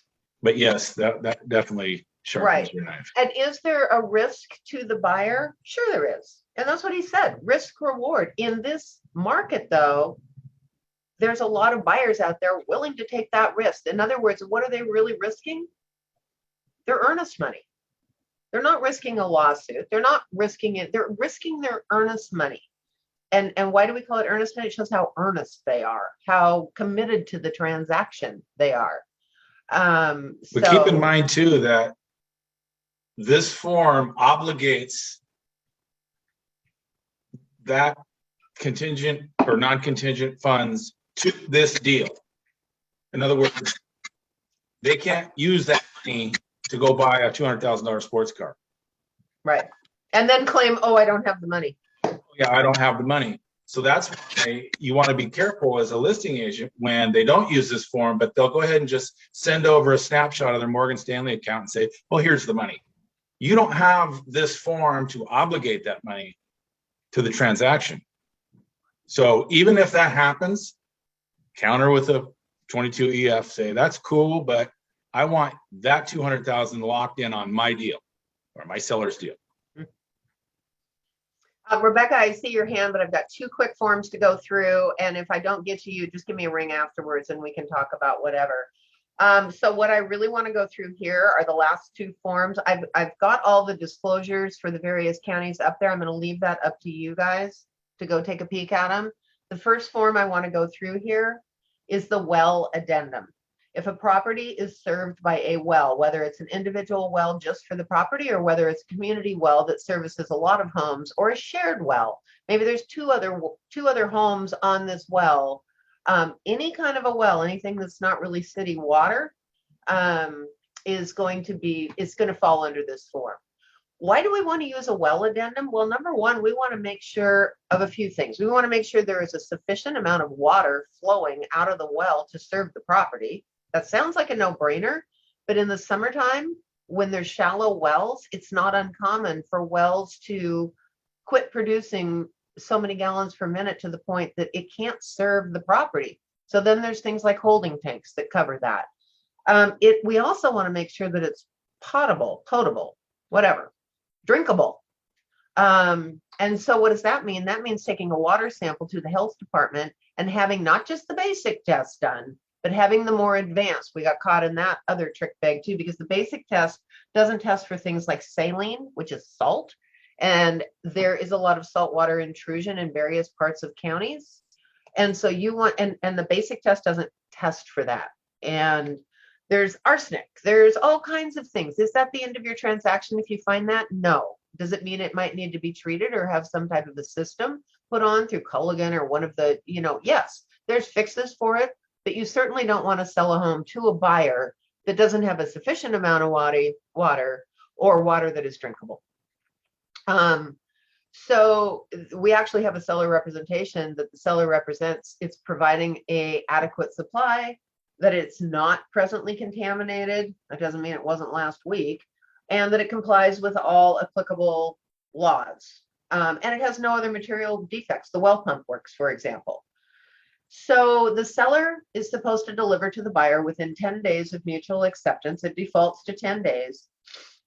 but yes, that definitely sharpens your knife. And is there a risk to the buyer? Sure there is. And that's what he said, risk reward. In this market though, there's a lot of buyers out there willing to take that risk. In other words, what are they really risking? Their earnest money. They're not risking a lawsuit. They're not risking it. They're risking their earnest money. And why do we call it earnest money? It shows how earnest they are, how committed to the transaction they are. But keep in mind too that this form obligates that contingent or non-contingent funds to this deal. In other words, they can't use that money to go buy a $200,000 sports car. Right. And then claim, oh, I don't have the money. Yeah, I don't have the money. So that's why you want to be careful as a listing agent when they don't use this form, but they'll go ahead and just send over a snapshot of their Morgan Stanley account and say, well, here's the money. You don't have this form to obligate that money to the transaction. So even if that happens, counter with a 22 EF, say that's cool, but I want that 200,000 locked in on my deal or my seller's deal. Rebecca, I see your hand, but I've got 2 quick forms to go through. And if I don't get to you, just give me a ring afterwards and we can talk about whatever. So what I really want to go through here are the last 2 forms. I've got all the disclosures for the various counties up there. I'm going to leave that up to you guys to go take a peek at them. The first form I want to go through here is the well addendum. If a property is served by a well, whether it's an individual well just for the property or whether it's a community well that services a lot of homes or a shared well, maybe there's two other homes on this well, any kind of a well, anything that's not really city water, is going to fall under this form. Why do we want to use a well addendum? Well, number one, we want to make sure of a few things. We want to make sure there is a sufficient amount of water flowing out of the well to serve the property. That sounds like a no-brainer, but in the summertime, when there's shallow wells, it's not uncommon for wells to quit producing so many gallons per minute to the point that it can't serve the property. So then there's things like holding tanks that cover that. We also want to make sure that it's potable, whatever, drinkable. And so what does that mean? That means taking a water sample to the health department and having not just the basic test done, but having the more advanced. We got caught in that other trick bag too, because the basic test doesn't test for things like saline, which is salt, And there is a lot of saltwater intrusion in various parts of counties. And so you want, and the basic test doesn't test for that. And there's arsenic, there's all kinds of things. Is that the end of your transaction if you find that? No. Does it mean it might need to be treated or have some type of a system put on through Culligan or one of the, yes, there's fixes for it, but you certainly don't want to sell a home to a buyer that doesn't have a sufficient amount of water or water that is drinkable. So we actually have a seller representation that the seller represents. It's providing a adequate supply, that it's not presently contaminated. That doesn't mean it wasn't last week, and that it complies with all applicable laws. And it has no other material defects. The well pump works, for example. So the seller is supposed to deliver to the buyer within 10 days of mutual acceptance. It defaults to 10 days.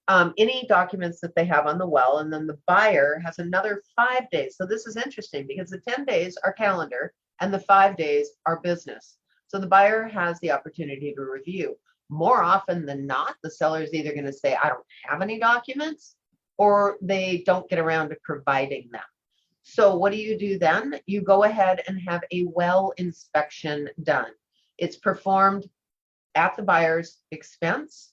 Any documents that they have on the well, and then the buyer has another 5 days. So this is interesting because the 10 days are calendar and the 5 days are business. So the buyer has the opportunity to review. More often than not, the seller is either going to say, I don't have any documents, or they don't get around to providing them. So what do you do then? You go ahead and have a well inspection done. It's performed at the buyer's expense.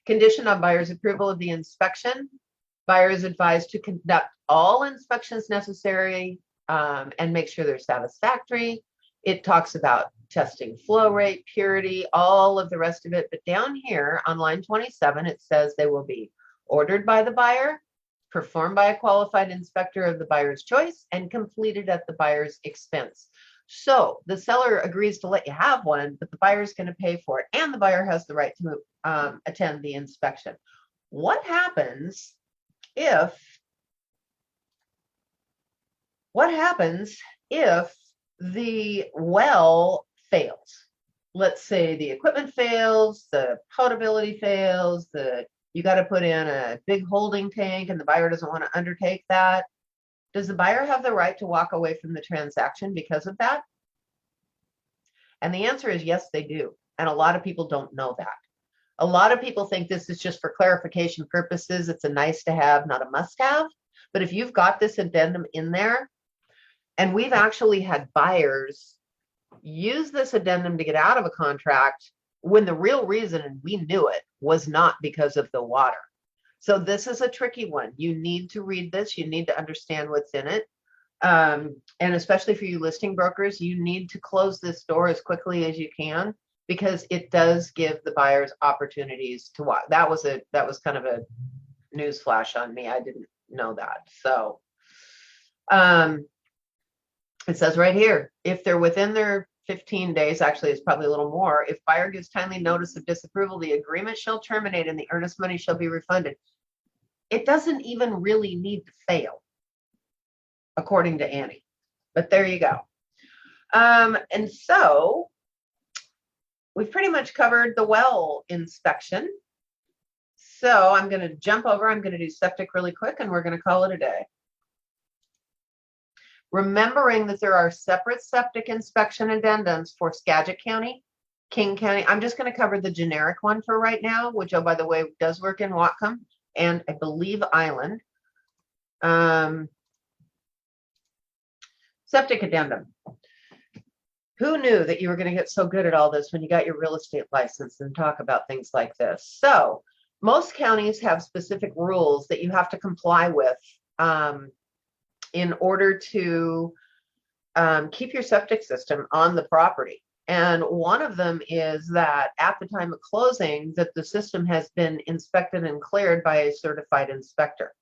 Condition on buyer's approval of the inspection. Buyer is advised to conduct all inspections necessary and make sure they're satisfactory. It talks about testing flow rate, purity, all of the rest of it. But down here on line 27, it says they will be ordered by the buyer, performed by a qualified inspector of the buyer's choice, and completed at the buyer's expense. So the seller agrees to let you have one, but the buyer is going to pay for it, and the buyer has the right to attend the inspection. What happens if the well fails? Let's say the equipment fails, the potability fails, you got to put in a big holding tank and the buyer doesn't want to undertake that. Does the buyer have the right to walk away from the transaction because of that? And the answer is yes, they do. And a lot of people don't know that. A lot of people think this is just for clarification purposes. It's a nice to have, not a must have. But if you've got this addendum in there, and we've actually had buyers use this addendum to get out of a contract when the real reason, and we knew it, was not because of the water. So this is a tricky one. You need to read this. You need to understand what's in it. And especially for you listing brokers, you need to close this door as quickly as you can, because it does give the buyers opportunities to watch. That was kind of a news flash on me. I didn't know that. So it says right here, if they're within their 15 days, actually it's probably a little more, if buyer gives timely notice of disapproval, the agreement shall terminate and the earnest money shall be refunded. It doesn't even really need to fail, according to Annie, but there you go. And so we've pretty much covered the well inspection. So I'm going to jump over. I'm going to do septic really quick, and we're going to call it a day. Remembering that there are separate septic inspection addendums for Skagit County, King County. I'm just going to cover the generic one for right now, which, oh, by the way, does work in Whatcom and I believe Island. Septic addendum. Who knew that you were going to get so good at all this when you got your real estate license and talk about things like this? So most counties have specific rules that you have to comply with in order to keep your septic system on the property. And one of them is that at the time of closing, that the system has been inspected and cleared by a certified inspector.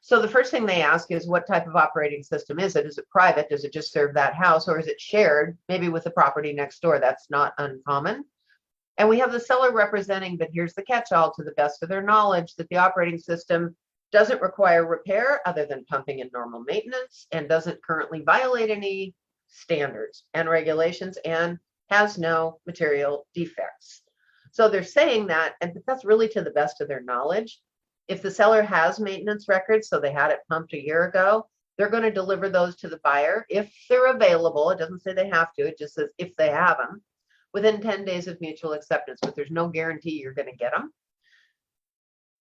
So the first thing they ask is, what type of operating system is it? Is it private? Does it just serve that house? Or is it shared, maybe with the property next door? That's not uncommon. And we have the seller representing, but here's the catch-all, to the best of their knowledge, that the operating system doesn't require repair other than pumping and normal maintenance, and doesn't currently violate any standards and regulations, and has no material defects. So they're saying that, and that's really to the best of their knowledge. If the seller has maintenance records, so they had it pumped a year ago, they're going to deliver those to the buyer if they're available. It doesn't say they have to, it just says if they have them, within 10 days of mutual acceptance, but there's no guarantee you're going to get them.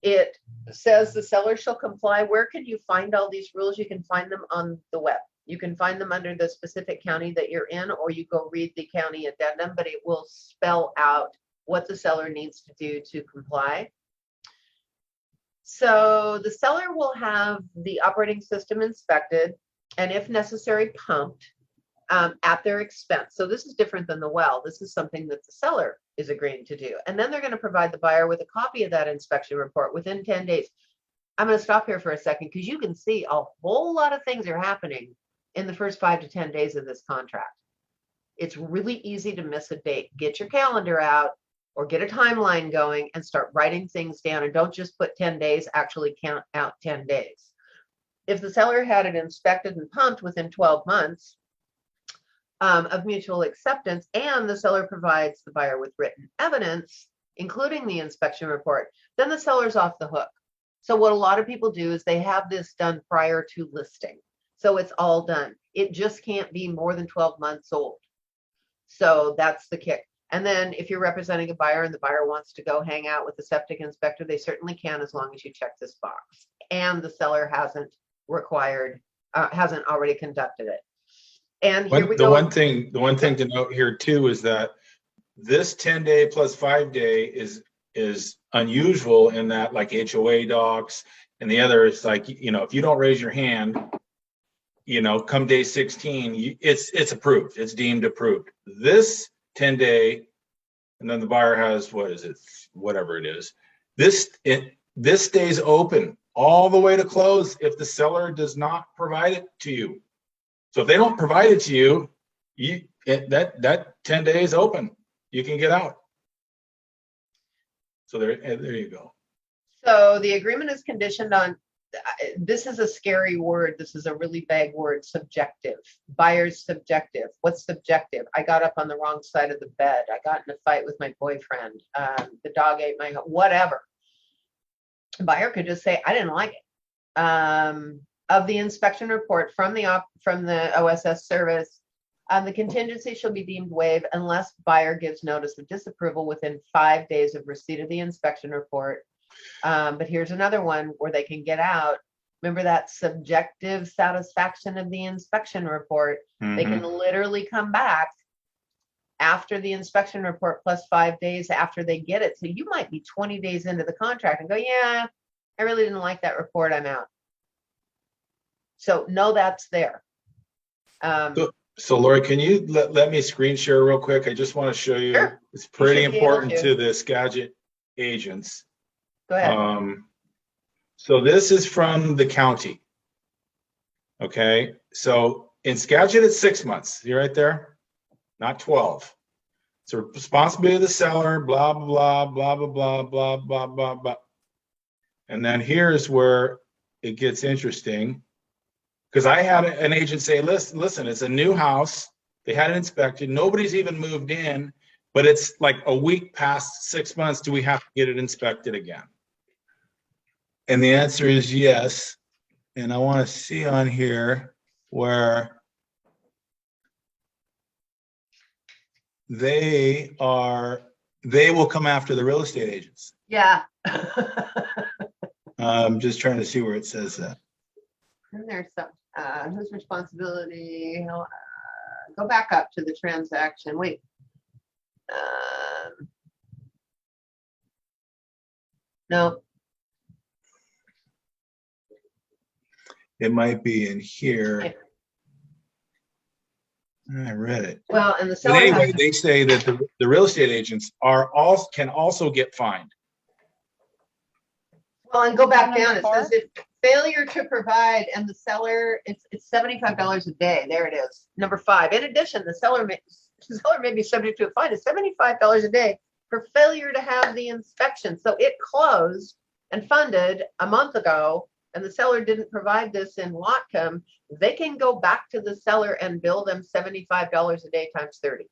It says the seller shall comply. Where can you find all these rules? You can find them on the web. You can find them under the specific county that you're in, or you go read the county addendum, but it will spell out what the seller needs to do to comply. So the seller will have the operating system inspected and if necessary pumped at their expense. So this is different than the well. This is something that the seller is agreeing to do. And then they're going to provide the buyer with a copy of that inspection report within 10 days. I'm going to stop here for a second because you can see a whole lot of things are happening in the first 5 to 10 days of this contract. It's really easy to miss a date. Get your calendar out or get a timeline going and start writing things down, and don't just put 10 days, actually count out 10 days. If the seller had it inspected and pumped within 12 months of mutual acceptance, and the seller provides the buyer with written evidence, including the inspection report, then the seller's off the hook. So what a lot of people do is they have this done prior to listing. So it's all done. It just can't be more than 12 months old. So that's the kick. And then if you're representing a buyer and the buyer wants to go hang out with the septic inspector, they certainly can, as long as you check this box and the seller hasn't already conducted it. And here we go. The one thing to note here too is that this 10-day plus 5-day is unusual in that, like HOA docs and the other, it's like, if you don't raise your hand, come day 16, it's approved. It's deemed approved. This 10-day, and then the buyer has, whatever it is. This stays open all the way to close if the seller does not provide it to you. So if they don't provide it to you, that 10 days open. You can get out. So there you go. So the agreement is conditioned on, this is a scary word. This is a really vague word, subjective. Buyer's subjective. What's subjective? I got up on the wrong side of the bed. I got in a fight with my boyfriend. The dog ate my, whatever. The buyer could just say, I didn't like it. Of the inspection report from the OSS service, the contingency shall be deemed waived unless buyer gives notice of disapproval within 5 days of receipt of the inspection report. But here's another one where they can get out. Remember that subjective satisfaction of the inspection report? Mm-hmm. They can literally come back after the inspection report plus 5 days after they get it. So you might be 20 days into the contract and go, yeah, I really didn't like that report. I'm out. So no, that's there. So Lori, can you let me screen share real quick? I just want to show you. Sure. It's pretty should be able important to. to the Skagit agents. Go ahead. So this is from the county. Okay, so in Skagit, it's 6 months. You right there? Not 12. It's a responsibility of the seller, blah, blah, blah, blah, blah, blah, blah, blah, blah. And then here's where it gets interesting. Because I had an agent say, listen, it's a new house. They had it inspected. Nobody's even moved in, but it's like a week past 6 months. Do we have to get it inspected again? And the answer is yes. And I want to see on here where they will come after the real estate agents. Yeah. I'm just trying to see where it says that. And there's some, whose responsibility, go back up to the transaction, wait. No, It might be in here. I read it. well, and the But seller anyway, has to, they say that the real estate agents can also get fined. well, and go back Number down, it four? says if failure to provide and the seller, it's $75 a day, there it is. Number 5, in addition, the seller may be subject to a fine of $75 a day for failure to have the inspection. So it closed and funded a month ago, and the seller didn't provide this in Whatcom. They can go back to the seller and bill them $75 a day times 30.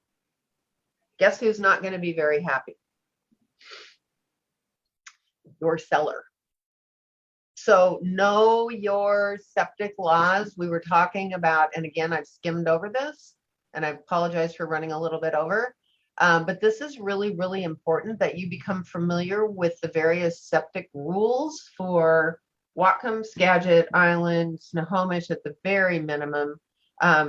Guess who's not going to be very happy? Your seller. So know your septic laws. We were talking about, and again, I've skimmed over this and I apologize for running a little bit over. But this is really, really important that you become familiar with the various septic rules for Whatcom, Skagit, Island, Snohomish at the very minimum.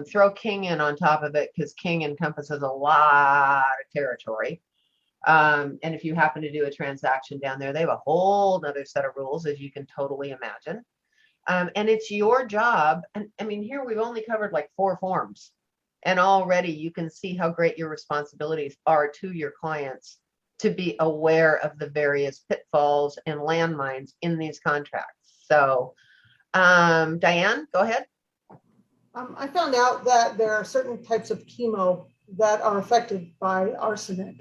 Throw King in on top of it because King encompasses a lot of territory. And if you happen to do a transaction down there, they have a whole other set of rules, as you can totally imagine. And it's your job. And I mean, here we've only covered like 4 forms. And already you can see how great your responsibilities are to your clients to be aware of the various pitfalls and landmines in these contracts. So, Diane, go ahead. I found out that there are certain types of chemo that are affected by arsenic.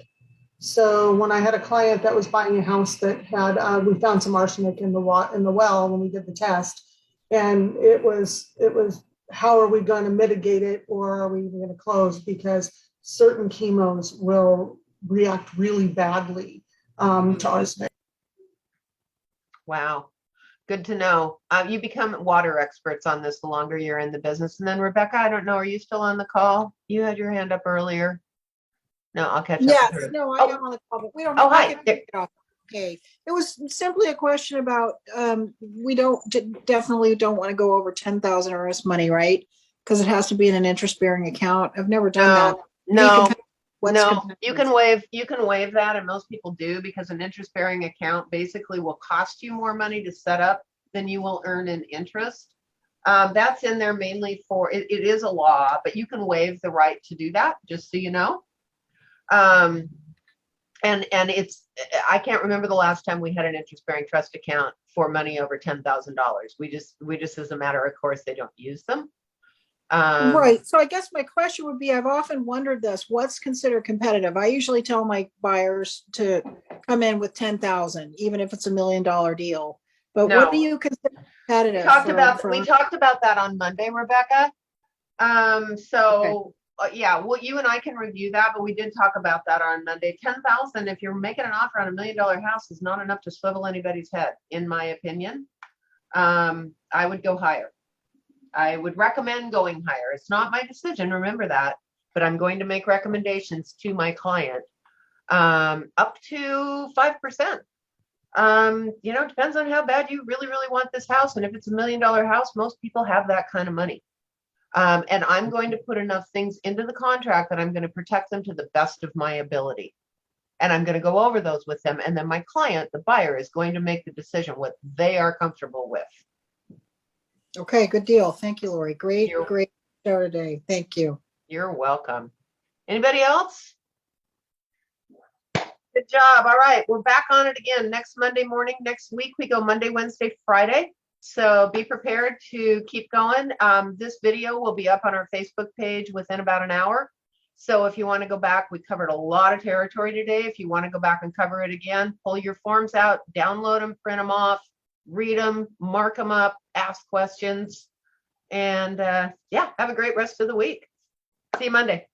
So when I had a client that was buying a house that had, we found some arsenic in the well when we did the test, and it was, how are we going to mitigate it, or are we even going to close? Because certain chemos will react really badly to arsenic. Wow. Good to know. You become water experts on this the longer you're in the business. And then Rebecca, I don't know, are you still on the call? You had your hand up earlier. No, I'll catch up. Yes, with her. no, I Oh. am on the call, but we don't. Oh, I hi. can pick it up. Okay, it was simply a question about, we definitely don't want to go over 10,000 earnest money, right? Because it has to be in an interest-bearing account. I've never done that. No, What's no, competitive? you can waive that, and most people do, because an interest-bearing account basically will cost you more money to set up than you will earn in interest. That's in there mainly for, it is a law, but you can waive the right to do that, just so you know. And it's, I can't remember the last time we had an interest-bearing trust account for money over $10,000. We just, as a matter of course, they don't use them. Right. So I guess my question would be, I've often wondered this, what's considered competitive? I usually tell my buyers to come in with 10,000, even if it's $1 million deal. But No. what do you consider competitive? We talked about that on Monday, Rebecca. Yeah, well, you and I can review that, but we did talk about that on Monday. 10,000, if you're making an offer on $1 million house, is not enough to swivel anybody's head, in my opinion. I would go higher. I would recommend going higher. It's not my decision, remember that, but I'm going to make recommendations to my client, up to 5%. Depends on how bad you really, really want this house. And if it's $1 million house, most people have that kind of money. And I'm going to put enough things into the contract that I'm going to protect them to the best of my ability. And I'm going to go over those with them. And then my client, the buyer, is going to make the decision what they are comfortable with. Okay, good deal. Thank you, Lori. Great show today. Thank you. You're welcome. Anybody else? Good job. All right, we're back on it again next Monday morning. Next week we go Monday, Wednesday, Friday. So be prepared to keep going. This video will be up on our Facebook page within about an hour. So if you want to go back, we covered a lot of territory today. If you want to go back and cover it again, pull your forms out, download them, print them off, read them, mark them up, ask questions, and yeah, have a great rest of the week. See you Monday.